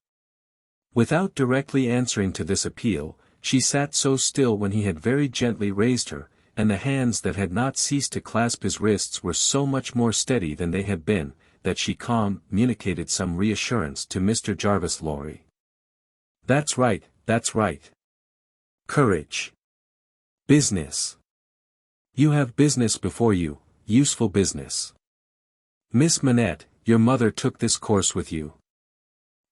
Without directly answering to this appeal, she sat so still when he had very gently raised her, and the hands that had not ceased to clasp his wrists were so much more steady than they had been, that she communicated some reassurance to Mr. Jarvis Lorry. That's right, that's right. Courage. Business. You have business before you, useful business. Miss Manette, your mother took this course with you.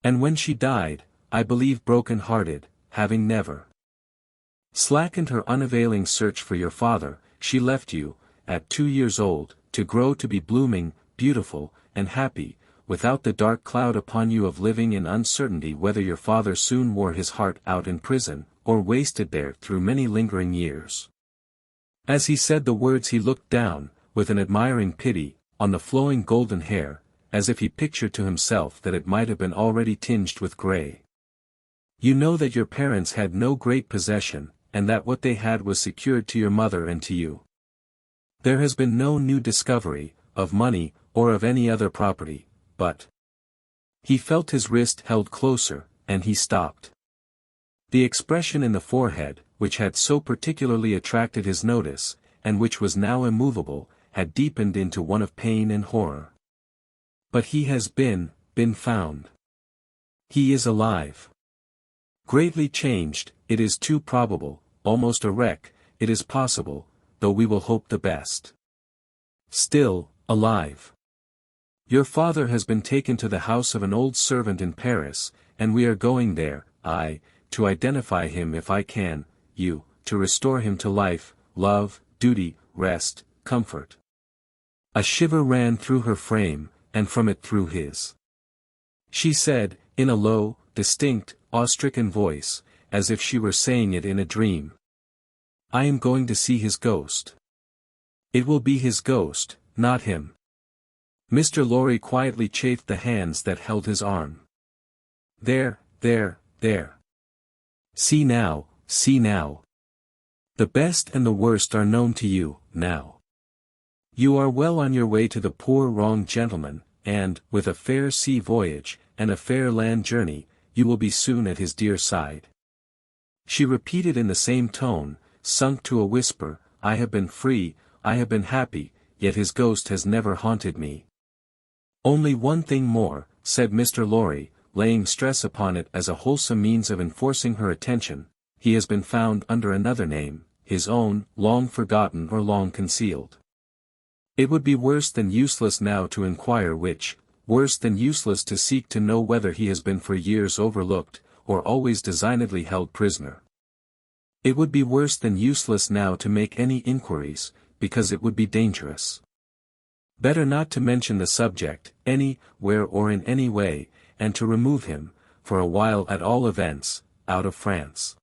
And when she died, I believe broken-hearted, having never slackened her unavailing search for your father, she left you, at 2 years old, to grow to be blooming, beautiful, and happy, without the dark cloud upon you of living in uncertainty whether your father soon wore his heart out in prison, or wasted there through many lingering years. As he said the words he looked down, with an admiring pity, on the flowing golden hair, as if he pictured to himself that it might have been already tinged with grey. You know that your parents had no great possession, and that what they had was secured to your mother and to you. There has been no new discovery, of money, or of any other property, but... He felt his wrist held closer, and he stopped. The expression in the forehead, which had so particularly attracted his notice, and which was now immovable, had deepened into one of pain and horror. But he has been found. He is alive. Greatly changed, it is too probable, almost a wreck, it is possible, though we will hope the best. Still, alive. Your father has been taken to the house of an old servant in Paris, and we are going there, I, to identify him if I can, you, to restore him to life, love, duty, rest, comfort. A shiver ran through her frame, and from it through his. She said, in a low, distinct, awe-stricken voice, as if she were saying it in a dream. I am going to see his ghost. It will be his ghost, not him. Mr. Lorry quietly chafed the hands that held his arm. There. See now. The best and the worst are known to you, now. You are well on your way to the poor wronged gentleman, and, with a fair sea voyage, and a fair land journey, you will be soon at his dear side. She repeated in the same tone, sunk to a whisper, I have been free, I have been happy, yet his ghost has never haunted me. Only one thing more, said Mr. Lorry, laying stress upon it as a wholesome means of enforcing her attention, he has been found under another name, his own, long forgotten or long concealed. It would be worse than useless now to inquire which, worse than useless to seek to know whether he has been for years overlooked, or always designedly held prisoner. It would be worse than useless now to make any inquiries, because it would be dangerous. Better not to mention the subject, anywhere or in any way, and to remove him, for a while at all events, out of France.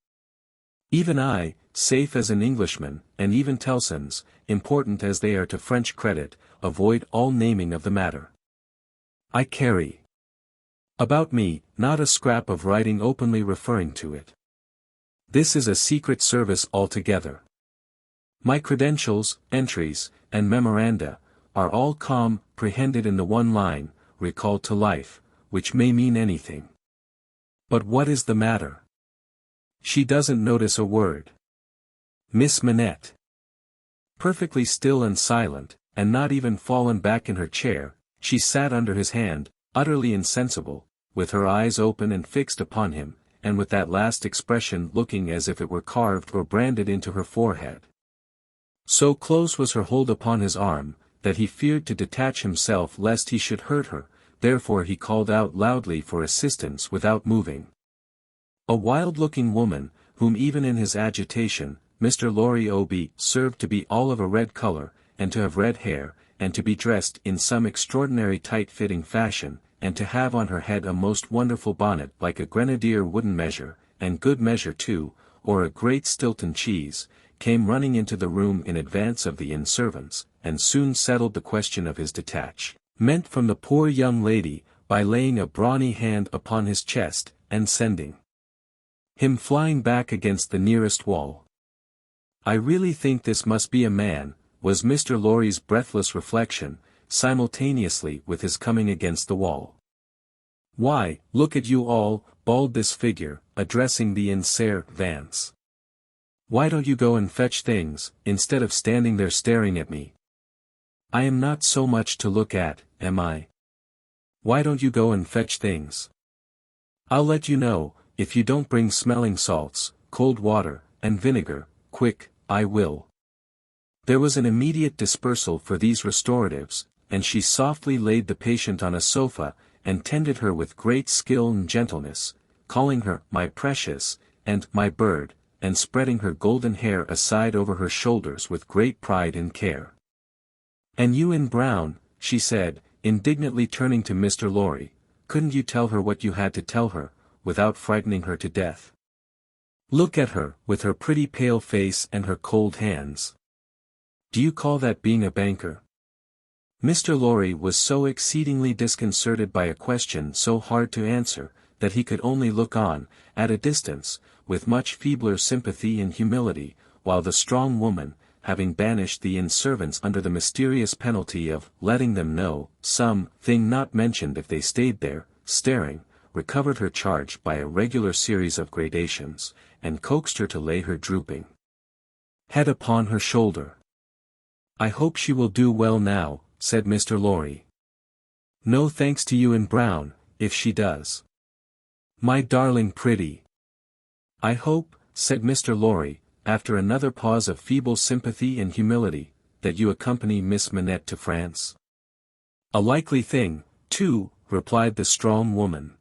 Even I, safe as an Englishman, and even Tellson's, important as they are to French credit, avoid all naming of the matter. I carry about me, not a scrap of writing openly referring to it. This is a secret service altogether. My credentials, entries, and memoranda, are all comprehended in the one line, recalled to life, which may mean anything. But what is the matter? She doesn't notice a word. Miss Manette. Perfectly still and silent, and not even fallen back in her chair, she sat under his hand, utterly insensible, with her eyes open and fixed upon him, and with that last expression looking as if it were carved or branded into her forehead. So close was her hold upon his arm, that he feared to detach himself lest he should hurt her, therefore he called out loudly for assistance without moving. A wild-looking woman, whom even in his agitation, Mr. Lorry observed to be all of a red color, and to have red hair, and to be dressed in some extraordinary tight-fitting fashion, and to have on her head a most wonderful bonnet like a grenadier wooden measure, and good measure too, or a great Stilton cheese, came running into the room in advance of the inn servants, and soon settled the question of his detachment from the poor young lady, by laying a brawny hand upon his chest, and sending him flying back against the nearest wall. "I really think this must be a man," was Mr. Lorry's breathless reflection, simultaneously with his coming against the wall. "Why, look at you all," bawled this figure, addressing the inn servants. "Why don't you go and fetch things, instead of standing there staring at me? I am not so much to look at, am I? Why don't you go and fetch things? I'll let you know, if you don't bring smelling salts, cold water, and vinegar, quick, I will." There was an immediate dispersal for these restoratives, and she softly laid the patient on a sofa, and tended her with great skill and gentleness, calling her "my precious," and "my bird," and spreading her golden hair aside over her shoulders with great pride and care. "And you in Browne," she said, indignantly turning to Mr. Lorry, "couldn't you tell her what you had to tell her, without frightening her to death? Look at her, with her pretty pale face and her cold hands. Do you call that being a banker?" Mr. Lorry was so exceedingly disconcerted by a question so hard to answer, that he could only look on, at a distance, with much feebler sympathy and humility, while the strong woman, having banished the inn servants under the mysterious penalty of letting them know some thing not mentioned if they stayed there, staring, recovered her charge by a regular series of gradations, and coaxed her to lay her drooping head upon her shoulder. "I hope she will do well now," said Mr. Lorry. "No thanks to you in Browne, if she does. My darling pretty." "I hope," said Mr. Lorry, after another pause of feeble sympathy and humility, "that you accompany Miss Manette to France." "A likely thing, too," replied the strong woman.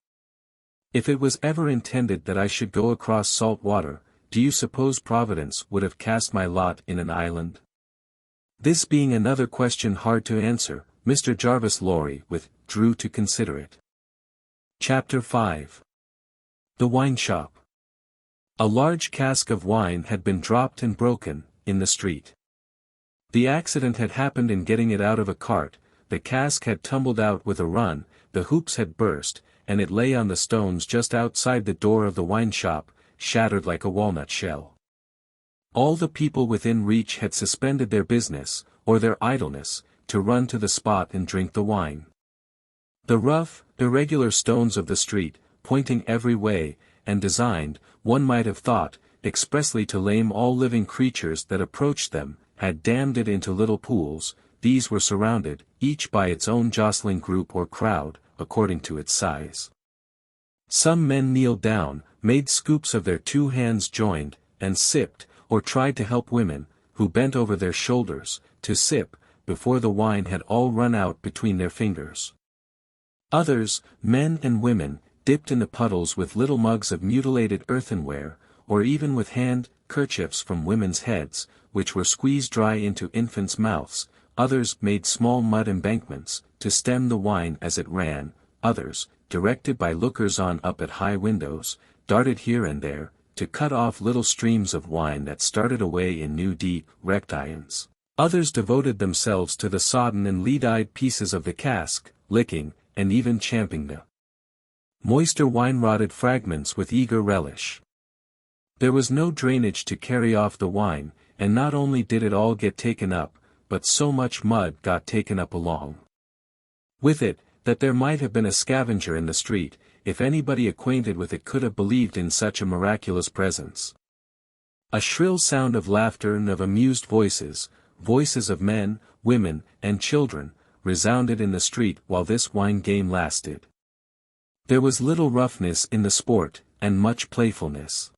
"If it was ever intended that I should go across salt water, do you suppose Providence would have cast my lot in an island?" This being another question hard to answer, Mr. Jarvis Lorry withdrew to consider it. Chapter 5. The Wine Shop. A large cask of wine had been dropped and broken, in the street. The accident had happened in getting it out of a cart, the cask had tumbled out with a run, the hoops had burst, and it lay on the stones just outside the door of the wine shop, shattered like a walnut shell. All the people within reach had suspended their business, or their idleness, to run to the spot and drink the wine. The rough, irregular stones of the street, pointing every way, and designed, one might have thought, expressly to lame all living creatures that approached them, had dammed it into little pools. These were surrounded, each by its own jostling group or crowd, according to its size. Some men kneeled down, made scoops of their two hands joined, and sipped, or tried to help women, who bent over their shoulders, to sip, before the wine had all run out between their fingers. Others, men and women, dipped in the puddles with little mugs of mutilated earthenware, or even with hand-kerchiefs from women's heads, which were squeezed dry into infants' mouths. Others made small mud embankments, to stem the wine as it ran. Others, directed by lookers-on up at high windows, darted here and there, to cut off little streams of wine that started away in new deep, wrecked irons. Others devoted themselves to the sodden and lead-eyed pieces of the cask, licking, and even champing the moister wine-rotted fragments with eager relish. There was no drainage to carry off the wine, and not only did it all get taken up, but so much mud got taken up along with it, that there might have been a scavenger in the street, if anybody acquainted with it could have believed in such a miraculous presence. A shrill sound of laughter and of amused voices, voices of men, women, and children, resounded in the street while this wine game lasted. There was little roughness in the sport, and much playfulness.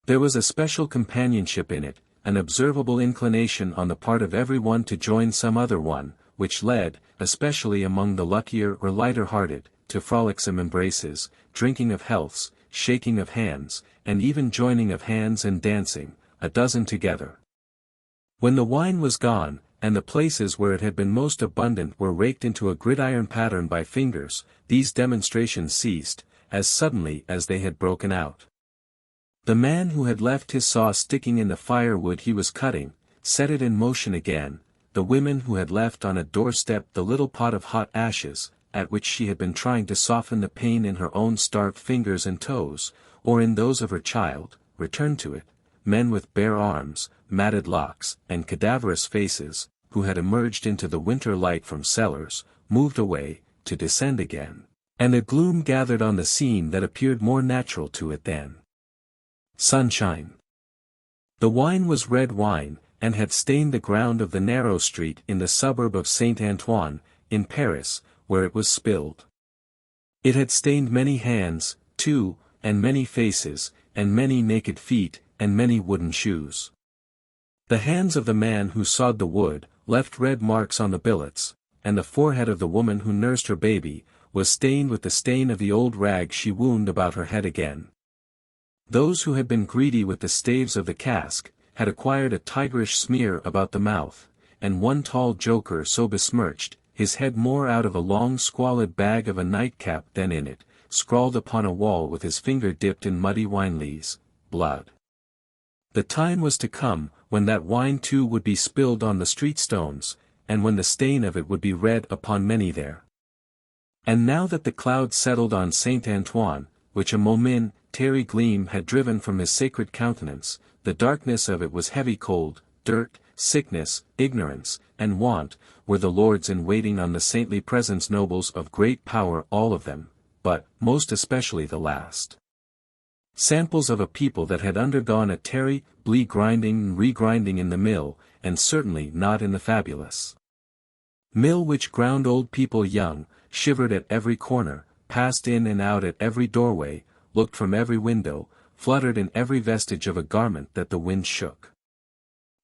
There was a special companionship in it, an observable inclination on the part of every one to join some other one, which led, especially among the luckier or lighter-hearted, to frolicsome embraces, drinking of healths, shaking of hands, and even joining of hands and dancing, a dozen together. When the wine was gone, and the places where it had been most abundant were raked into a gridiron pattern by fingers, these demonstrations ceased, as suddenly as they had broken out. The man who had left his saw sticking in the firewood he was cutting, set it in motion again. The women who had left on a doorstep the little pot of hot ashes, at which she had been trying to soften the pain in her own starved fingers and toes, or in those of her child, returned to it. Men with bare arms, matted locks, and cadaverous faces, who had emerged into the winter light from cellars, moved away, to descend again, and a gloom gathered on the scene that appeared more natural to it than sunshine. The wine was red wine, and had stained the ground of the narrow street in the suburb of Saint-Antoine, in Paris, where it was spilled. It had stained many hands, too, and many faces, and many naked feet, and many wooden shoes. The hands of the man who sawed the wood, left red marks on the billets, and the forehead of the woman who nursed her baby, was stained with the stain of the old rag she wound about her head again. Those who had been greedy with the staves of the cask, had acquired a tigerish smear about the mouth, and one tall joker so besmirched, his head more out of a long squalid bag of a nightcap than in it, scrawled upon a wall with his finger dipped in muddy wine-lees, blood. The time was to come, when that wine too would be spilled on the street stones, and when the stain of it would be read upon many there. And now that the cloud settled on Saint-Antoine, which a momentary gleam had driven from his sacred countenance, the darkness of it was heavy cold, dirt, sickness, ignorance, and want, were the lords in waiting on the saintly presence nobles of great power all of them, but, most especially the last. Samples of a people that had undergone a terribly grinding and regrinding in the mill, and certainly not in the fabulous mill which ground old people young, shivered at every corner, passed in and out at every doorway, looked from every window, fluttered in every vestige of a garment that the wind shook.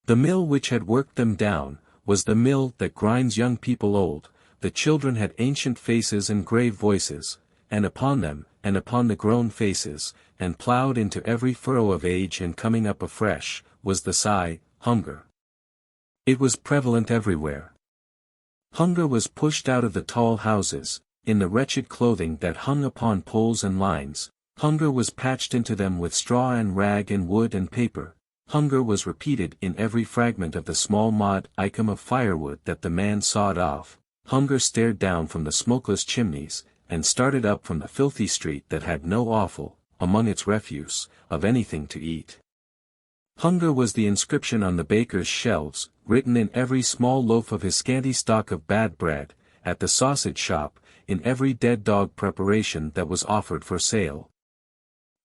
The mill which had worked them down, was the mill that grinds young people old. The children had ancient faces and grave voices, and upon them, and upon the grown faces, and ploughed into every furrow of age and coming up afresh, was the sigh, hunger. It was prevalent everywhere. Hunger was pushed out of the tall houses, in the wretched clothing that hung upon poles and lines. Hunger was patched into them with straw and rag and wood and paper. Hunger was repeated in every fragment of the small modicum of firewood that the man sawed off. Hunger stared down from the smokeless chimneys, and started up from the filthy street that had no offal, among its refuse, of anything to eat. Hunger was the inscription on the baker's shelves, written in every small loaf of his scanty stock of bad bread, at the sausage shop, in every dead dog preparation that was offered for sale.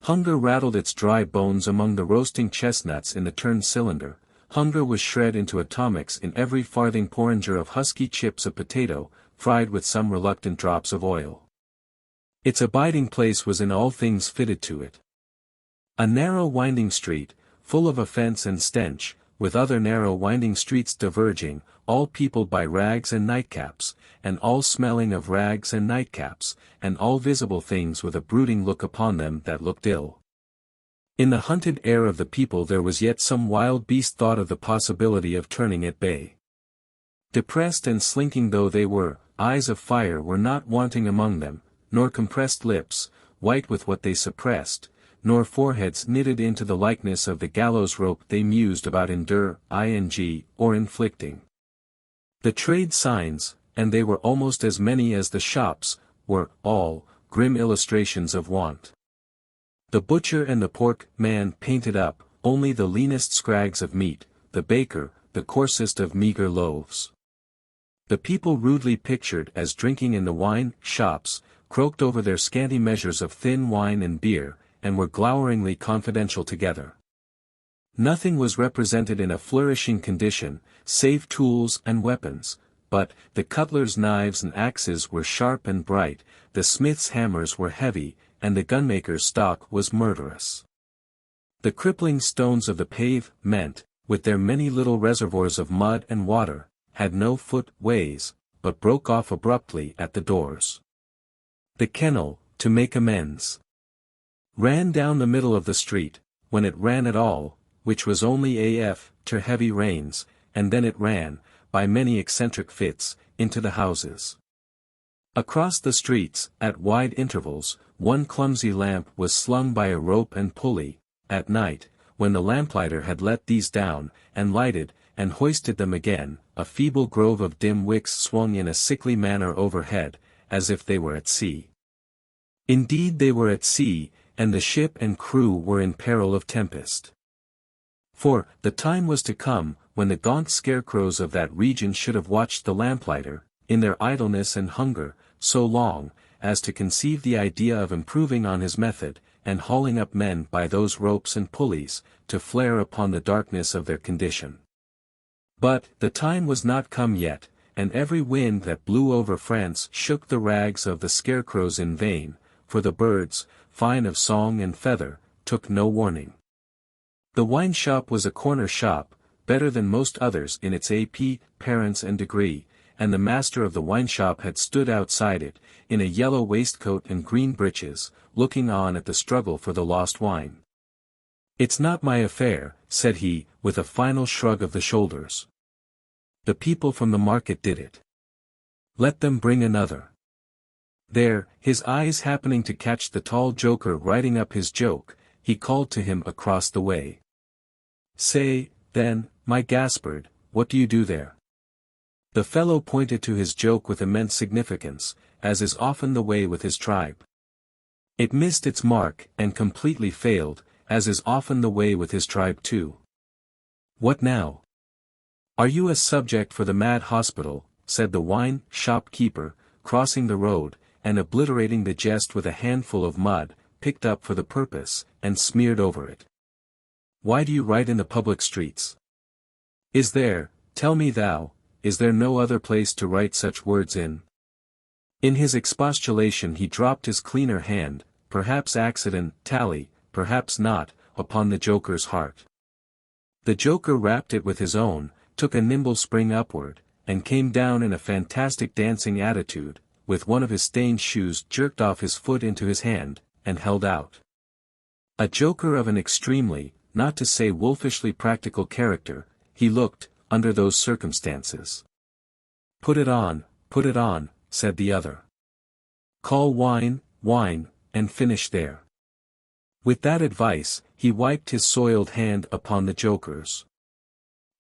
Hunger rattled its dry bones among the roasting chestnuts in the turned cylinder. Hunger was shred into atomics in every farthing porringer of husky chips of potato, fried with some reluctant drops of oil. Its abiding place was in all things fitted to it. A narrow winding street, full of offence and stench, with other narrow winding streets diverging, all peopled by rags and nightcaps, and all smelling of rags and nightcaps, and all visible things with a brooding look upon them that looked ill. In the hunted air of the people there was yet some wild beast thought of the possibility of turning at bay. Depressed and slinking though they were, eyes of fire were not wanting among them, nor compressed lips, white with what they suppressed, nor foreheads knitted into the likeness of the gallows rope they mused about or inflicting. The trade signs, and they were almost as many as the shops, were, all, grim illustrations of want. The butcher and the pork man painted up, only the leanest scrags of meat, the baker, the coarsest of meagre loaves. The people rudely pictured as drinking in the wine shops, croaked over their scanty measures of thin wine and beer, and were gloweringly confidential together. Nothing was represented in a flourishing condition, save tools and weapons, but the cutler's knives and axes were sharp and bright, the smith's hammers were heavy, and the gunmaker's stock was murderous. The crippling stones of the pavement, with their many little reservoirs of mud and water, had no footways, but broke off abruptly at the doors. The kennel, to make amends, ran down the middle of the street, when it ran at all, which was only after heavy rains, and then it ran, by many eccentric fits, into the houses. Across the streets, at wide intervals, one clumsy lamp was slung by a rope and pulley, at night, when the lamplighter had let these down, and lighted, and hoisted them again, a feeble grove of dim wicks swung in a sickly manner overhead, as if they were at sea. Indeed they were at sea, and the ship and crew were in peril of tempest. For, the time was to come, when the gaunt scarecrows of that region should have watched the lamplighter, in their idleness and hunger, so long, as to conceive the idea of improving on his method, and hauling up men by those ropes and pulleys, to flare upon the darkness of their condition. But, the time was not come yet, and every wind that blew over France shook the rags of the scarecrows in vain, for the birds, fine of song and feather, took no warning. The wine shop was a corner shop, better than most others in its appearance and degree, and the master of the wine shop had stood outside it, in a yellow waistcoat and green breeches, looking on at the struggle for the lost wine. "It's not my affair," said he, with a final shrug of the shoulders. "The people from the market did it. Let them bring another." There, his eyes happening to catch the tall joker writing up his joke, he called to him across the way. "Say, then, my Gaspard, what do you do there?" The fellow pointed to his joke with immense significance, as is often the way with his tribe. It missed its mark, and completely failed, as is often the way with his tribe too. "What now?" "Are you a subject for the mad hospital?" said the wine shopkeeper, crossing the road, and obliterating the jest with a handful of mud, picked up for the purpose, and smeared over it. "Why do you write in the public streets? Is there, tell me thou, is there no other place to write such words in?" In his expostulation he dropped his cleaner hand, perhaps accident, tally, perhaps not, upon the joker's heart. The joker rapped it with his own, took a nimble spring upward, and came down in a fantastic dancing attitude, with one of his stained shoes jerked off his foot into his hand, and held out. A joker of an extremely, not to say wolfishly practical character, he looked, under those circumstances. Put it on," said the other. "Call wine, wine, and finish there." With that advice, he wiped his soiled hand upon the joker's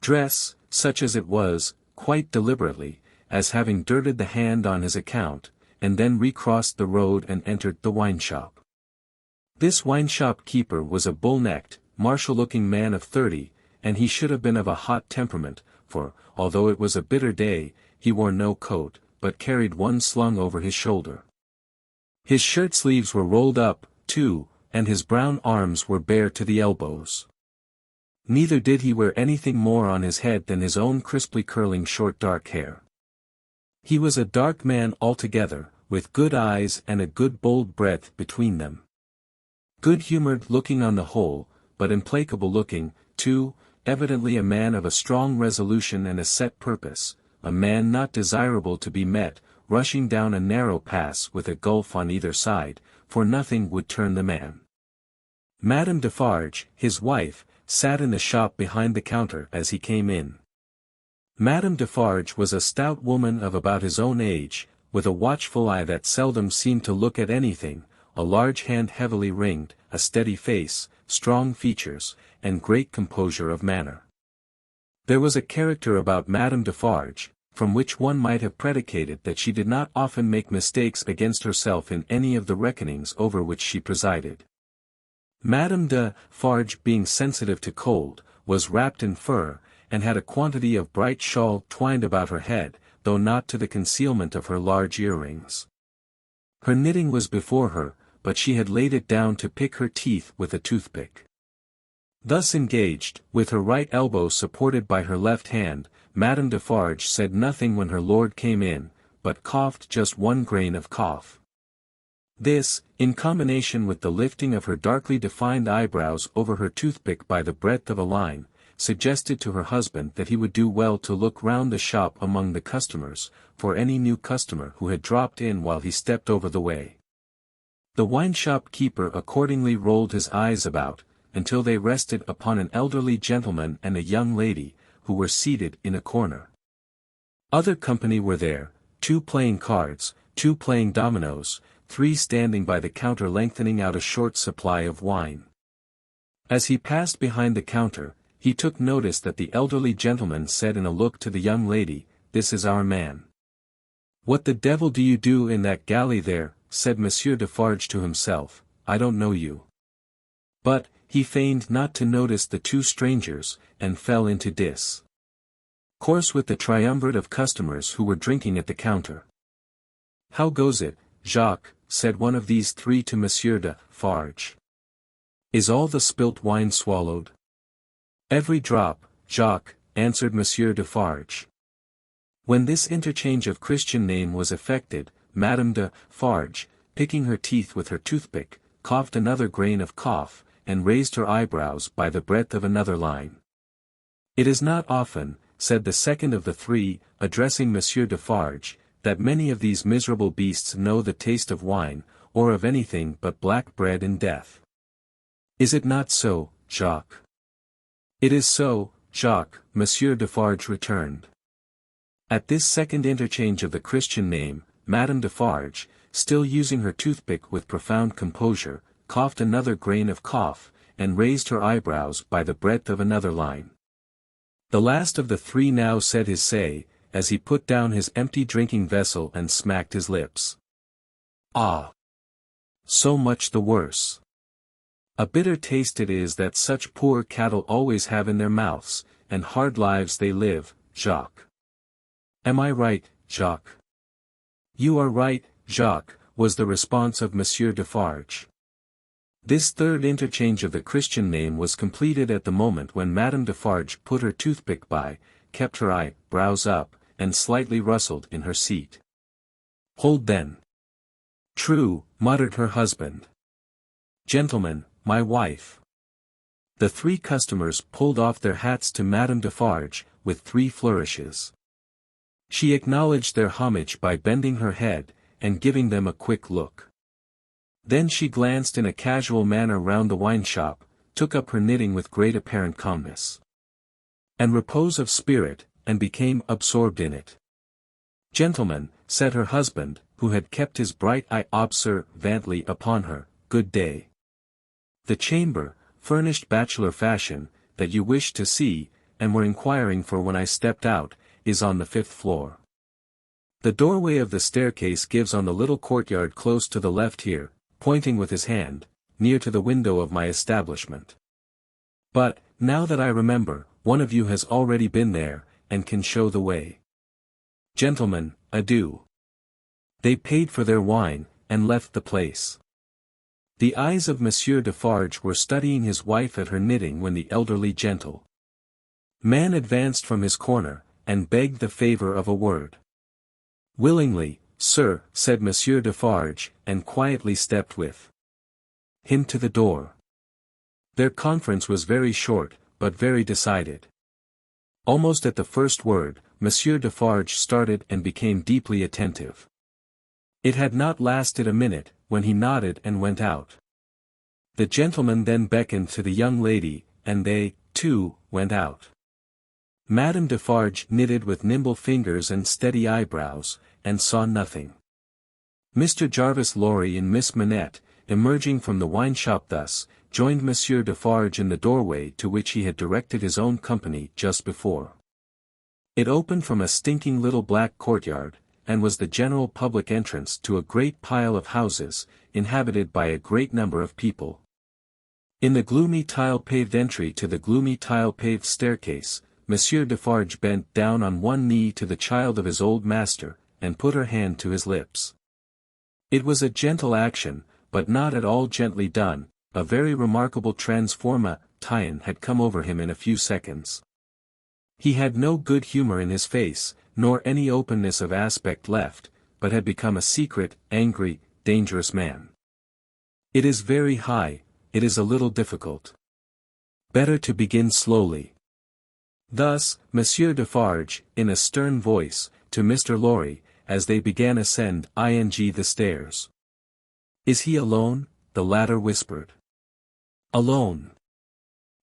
dress, such as it was, quite deliberately, as having dirted the hand on his account, and then recrossed the road and entered the wine shop. This wine shop keeper was a bull-necked, martial-looking man of 30, and he should have been of a hot temperament, for, although it was a bitter day, he wore no coat, but carried one slung over his shoulder. His shirt sleeves were rolled up, too, and his brown arms were bare to the elbows. Neither did he wear anything more on his head than his own crisply curling short dark hair. He was a dark man altogether, with good eyes and a good bold breadth between them. Good-humored looking on the whole, but implacable looking, too, evidently a man of a strong resolution and a set purpose, a man not desirable to be met, rushing down a narrow pass with a gulf on either side, for nothing would turn the man. Madame Defarge, his wife, sat in the shop behind the counter as he came in. Madame Defarge was a stout woman of about his own age, with a watchful eye that seldom seemed to look at anything, a large hand heavily ringed, a steady face, strong features, and great composure of manner. There was a character about Madame Defarge, from which one might have predicated that she did not often make mistakes against herself in any of the reckonings over which she presided. Madame Defarge, being sensitive to cold, was wrapped in fur, and had a quantity of bright shawl twined about her head, though not to the concealment of her large earrings. Her knitting was before her, but she had laid it down to pick her teeth with a toothpick. Thus engaged, with her right elbow supported by her left hand, Madame Defarge said nothing when her lord came in, but coughed just one grain of cough. This, in combination with the lifting of her darkly defined eyebrows over her toothpick by the breadth of a line, suggested to her husband that he would do well to look round the shop among the customers, for any new customer who had dropped in while he stepped over the way. The wine-shop keeper accordingly rolled his eyes about, until they rested upon an elderly gentleman and a young lady, who were seated in a corner. Other company were there, 2 playing cards, 2 playing dominoes, 3 standing by the counter lengthening out a short supply of wine. As he passed behind the counter, he took notice that the elderly gentleman said in a look to the young lady, "This is our man." "What the devil do you do in that galley there?" said Monsieur Defarge to himself. "I don't know you." But, he feigned not to notice the two strangers, and fell into discourse with the triumvirate of customers who were drinking at the counter. "How goes it, Jacques?" said one of these three to Monsieur Defarge. "Is all the spilt wine swallowed?" "Every drop, Jacques," answered Monsieur Defarge. When this interchange of Christian name was effected, Madame Defarge, picking her teeth with her toothpick, coughed another grain of cough, and raised her eyebrows by the breadth of another line. "It is not often," said the second of the three, addressing Monsieur Defarge, "that many of these miserable beasts know the taste of wine, or of anything but black bread and death. Is it not so, Jacques?" "It is so, Jacques," Monsieur Defarge returned. At this second interchange of the Christian name, Madame Defarge, still using her toothpick with profound composure, coughed another grain of cough, and raised her eyebrows by the breadth of another line. The last of the three now said his say, as he put down his empty drinking vessel and smacked his lips. "Ah! So much the worse. A bitter taste it is that such poor cattle always have in their mouths, and hard lives they live, Jacques. Am I right, Jacques?" "You are right, Jacques," was the response of Monsieur Defarge. This third interchange of the Christian name was completed at the moment when Madame Defarge put her toothpick by, kept her eyebrows up, and slightly rustled in her seat. "Hold then." "True," muttered her husband. "Gentlemen, my wife." The three customers pulled off their hats to Madame Defarge, with three flourishes. She acknowledged their homage by bending her head, and giving them a quick look. Then she glanced in a casual manner round the wine shop, took up her knitting with great apparent calmness and repose of spirit, and became absorbed in it. "Gentlemen," said her husband, who had kept his bright eye observantly upon her, "good day. The chamber, furnished bachelor fashion, that you wished to see, and were inquiring for when I stepped out, is on the 5th floor. The doorway of the staircase gives on the little courtyard close to the left here," pointing with his hand, "near to the window of my establishment. But, now that I remember, one of you has already been there, and can show the way. Gentlemen, adieu." They paid for their wine, and left the place. The eyes of Monsieur Defarge were studying his wife at her knitting when the elderly gentleman advanced from his corner, and begged the favour of a word. "Willingly, sir," said Monsieur Defarge, and quietly stepped with him to the door. Their conference was very short, but very decided. Almost at the first word, Monsieur Defarge started and became deeply attentive. It had not lasted a minute, when he nodded and went out. The gentleman then beckoned to the young lady, and they, too, went out. Madame Defarge knitted with nimble fingers and steady eyebrows, and saw nothing. Mr. Jarvis Lorry and Miss Manette, emerging from the wine-shop thus, joined Monsieur Defarge in the doorway to which he had directed his own company just before. It opened from a stinking little black courtyard, and was the general public entrance to a great pile of houses, inhabited by a great number of people. In the gloomy tile-paved entry to the gloomy tile-paved staircase, Monsieur Defarge bent down on one knee to the child of his old master, and put her hand to his lips. It was a gentle action, but not at all gently done. A very remarkable transformation had come over him in a few seconds. He had no good humour in his face, nor any openness of aspect left, but had become a secret, angry, dangerous man. "It is very high, it is a little difficult. Better to begin slowly." Thus, Monsieur Defarge, in a stern voice, to Mr. Lorry, as they began ascend the stairs. "Is he alone?" the latter whispered. "Alone.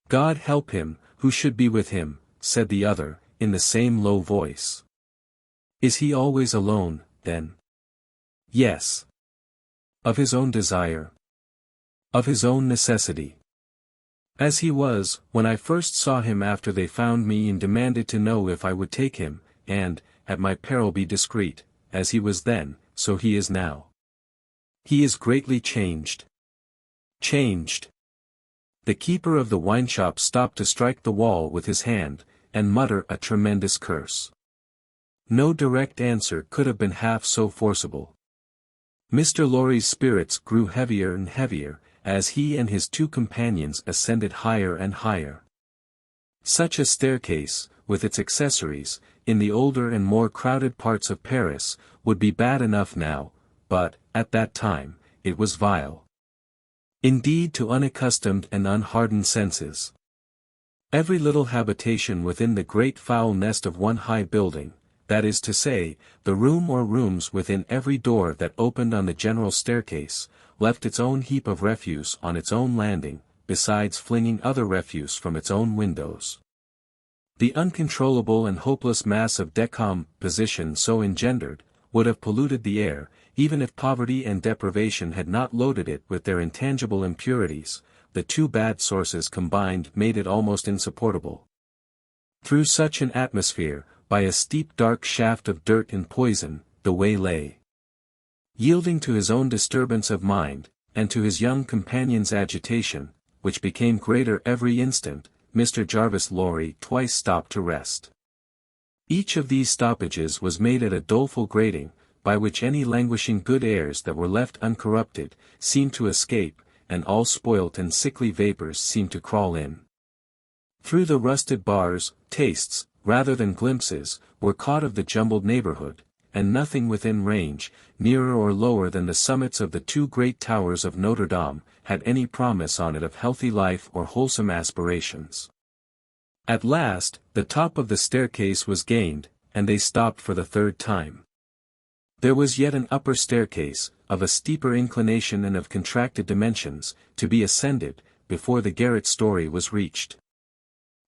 God help him, who should be with him," said the other, in the same low voice. "Is he always alone, then?" "Yes." "Of his own desire?" "Of his own necessity?" As he was, when I first saw him after they found me and demanded to know if I would take him, and, at my peril be discreet, as he was then, so he is now. He is greatly changed. Changed. The keeper of the wine shop stopped to strike the wall with his hand, and mutter a tremendous curse. No direct answer could have been half so forcible. Mr. Lorry's spirits grew heavier and heavier, as he and his two companions ascended higher and higher. Such a staircase, with its accessories, in the older and more crowded parts of Paris, would be bad enough now, but, at that time, it was vile. Indeed, to unaccustomed and unhardened senses. Every little habitation within the great foul nest of one high building, that is to say, the room or rooms within every door that opened on the general staircase, left its own heap of refuse on its own landing, besides flinging other refuse from its own windows. The uncontrollable and hopeless mass of decomposition so engendered, would have polluted the air, even if poverty and deprivation had not loaded it with their intangible impurities. The two bad sources combined made it almost insupportable. Through such an atmosphere, by a steep dark shaft of dirt and poison, the way lay. Yielding to his own disturbance of mind, and to his young companion's agitation, which became greater every instant, Mr. Jarvis Lorry twice stopped to rest. Each of these stoppages was made at a doleful grating, by which any languishing good airs that were left uncorrupted, seemed to escape, and all spoilt and sickly vapors seemed to crawl in. Through the rusted bars, tastes, rather than glimpses, were caught of the jumbled neighborhood, and nothing within range, nearer or lower than the summits of the two great towers of Notre Dame, had any promise on it of healthy life or wholesome aspirations. At last, the top of the staircase was gained, and they stopped for the third time. There was yet an upper staircase, of a steeper inclination and of contracted dimensions, to be ascended, before the garret story was reached.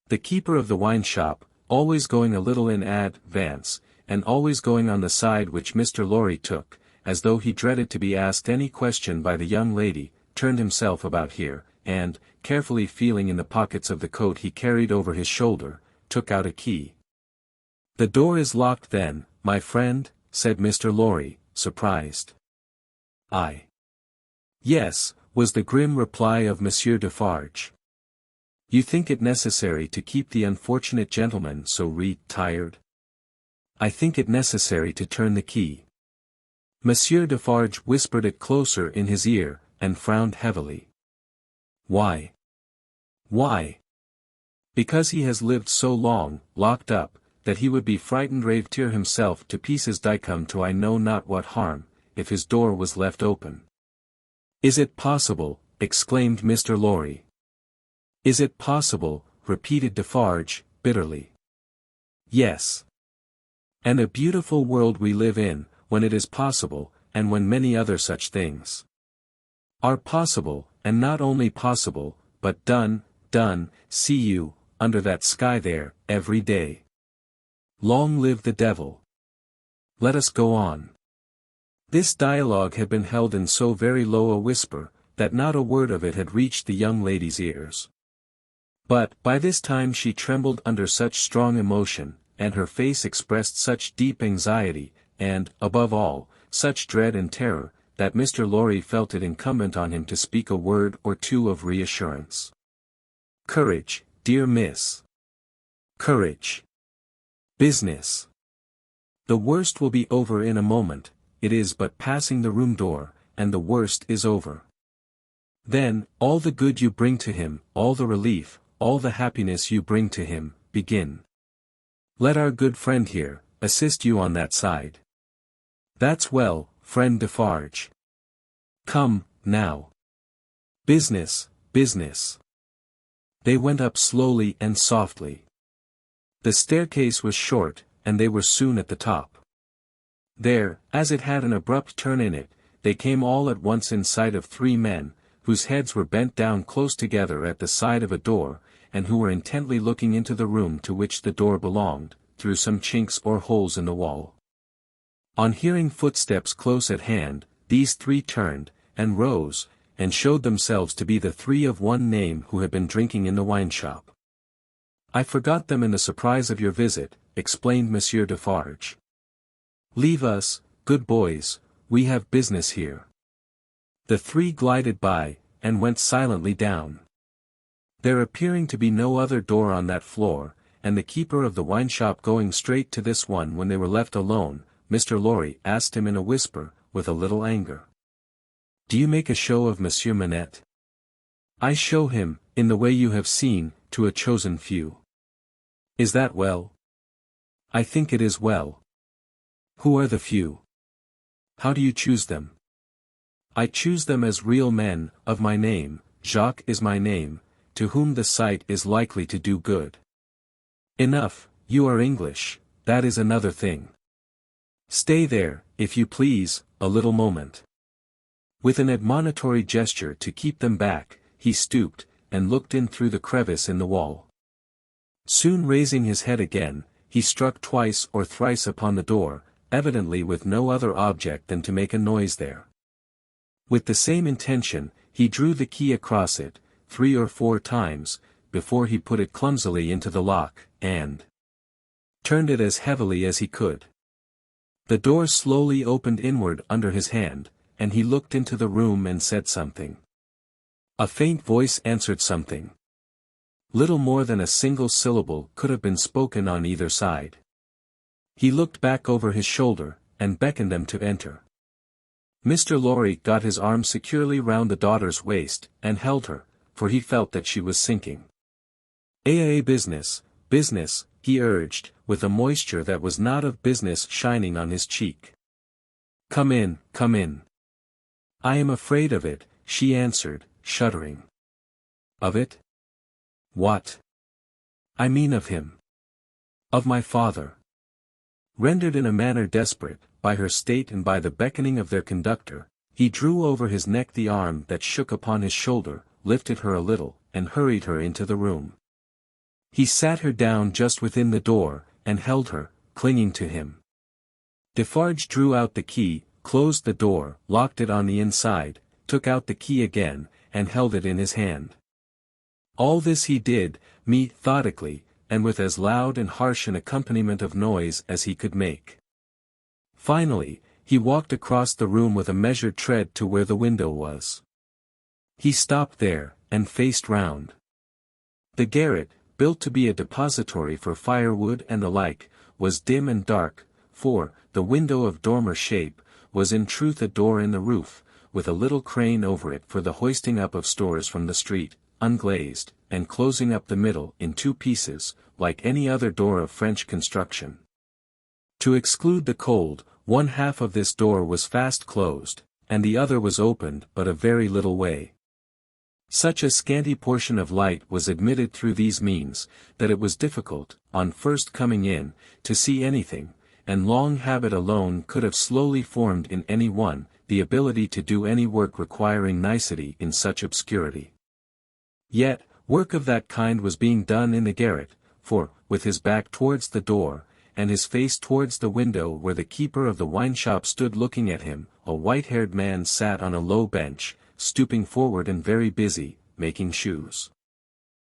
The keeper of the wine shop, always going a little in advance, and always going on the side which Mr. Lorry took, as though he dreaded to be asked any question by the young lady, turned himself about here, and, carefully feeling in the pockets of the coat he carried over his shoulder, took out a key. "The door is locked then, my friend?" said Mr. Lorry, surprised. "Aye. Yes," was the grim reply of Monsieur Defarge. "You think it necessary to keep the unfortunate gentleman so tired?" "I think it necessary to turn the key." Monsieur Defarge whispered it closer in his ear, and frowned heavily. "Why?" "Why? Because he has lived so long, locked up, that he would be frightened ravir himself to pieces dicum to I know not what harm, if his door was left open." "Is it possible?" exclaimed Mr. Lorry. "Is it possible?" repeated Defarge, bitterly. "Yes. And a beautiful world we live in, when it is possible, and when many other such things are possible, and not only possible, but done, see you, under that sky there, every day. Long live the devil! Let us go on." This dialogue had been held in so very low a whisper, that not a word of it had reached the young lady's ears. But, by this time she trembled under such strong emotion, and her face expressed such deep anxiety, and, above all, such dread and terror, that Mr. Lorry felt it incumbent on him to speak a word or two of reassurance. "Courage, dear miss. Courage. Business. The worst will be over in a moment, it is but passing the room door, and the worst is over. Then, all the good you bring to him, all the relief, all the happiness you bring to him, begin. Let our good friend here, assist you on that side. That's well, friend Defarge. Come, now. Business, business." They went up slowly and softly. The staircase was short, and they were soon at the top. There, as it had an abrupt turn in it, they came all at once in sight of three men, whose heads were bent down close together at the side of a door, and who were intently looking into the room to which the door belonged, through some chinks or holes in the wall. On hearing footsteps close at hand, these three turned, and rose, and showed themselves to be the three of one name who had been drinking in the wine shop. "I forgot them in the surprise of your visit," explained Monsieur Defarge. "Leave us, good boys, we have business here." The three glided by, and went silently down. There appearing to be no other door on that floor, and the keeper of the wine shop going straight to this one when they were left alone, Mr. Lorry asked him in a whisper, with a little anger. "Do you make a show of Monsieur Manette?" "I show him, in the way you have seen, to a chosen few." "Is that well?" "I think it is well." "Who are the few? How do you choose them?" "I choose them as real men, of my name, Jacques is my name, to whom the sight is likely to do good." "Enough, you are English, that is another thing. Stay there, if you please, a little moment." With an admonitory gesture to keep them back, he stooped, and looked in through the crevice in the wall. Soon raising his head again, he struck twice or thrice upon the door, evidently with no other object than to make a noise there. With the same intention, he drew the key across it, 3 or 4 times, before he put it clumsily into the lock, and turned it as heavily as he could. The door slowly opened inward under his hand, and he looked into the room and said something. A faint voice answered something. Little more than a single syllable could have been spoken on either side. He looked back over his shoulder, and beckoned them to enter. Mr. Lorry got his arm securely round the daughter's waist, and held her, for he felt that she was sinking. Business, business, he urged, with a moisture that was not of business shining on his cheek. Come in, come in. I am afraid of it, she answered, shuddering. Of it? What? I mean of him. Of my father. Rendered in a manner desperate, by her state and by the beckoning of their conductor, he drew over his neck the arm that shook upon his shoulder, lifted her a little, and hurried her into the room. He sat her down just within the door, and held her, clinging to him. Defarge drew out the key, closed the door, locked it on the inside, took out the key again, and held it in his hand. All this he did, methodically, and with as loud and harsh an accompaniment of noise as he could make. Finally, he walked across the room with a measured tread to where the window was. He stopped there, and faced round. The garret, built to be a depository for firewood and the like, was dim and dark, for, the window of dormer shape, was in truth a door in the roof, with a little crane over it for the hoisting up of stores from the street, unglazed, and closing up the middle in 2 pieces, like any other door of French construction. To exclude the cold, one half of this door was fast closed, and the other was opened but a very little way. Such a scanty portion of light was admitted through these means, that it was difficult, on first coming in, to see anything, and long habit alone could have slowly formed in any one, the ability to do any work requiring nicety in such obscurity. Yet, work of that kind was being done in the garret, for, with his back towards the door, and his face towards the window where the keeper of the wine shop stood looking at him, a white-haired man sat on a low bench, stooping forward and very busy, making shoes.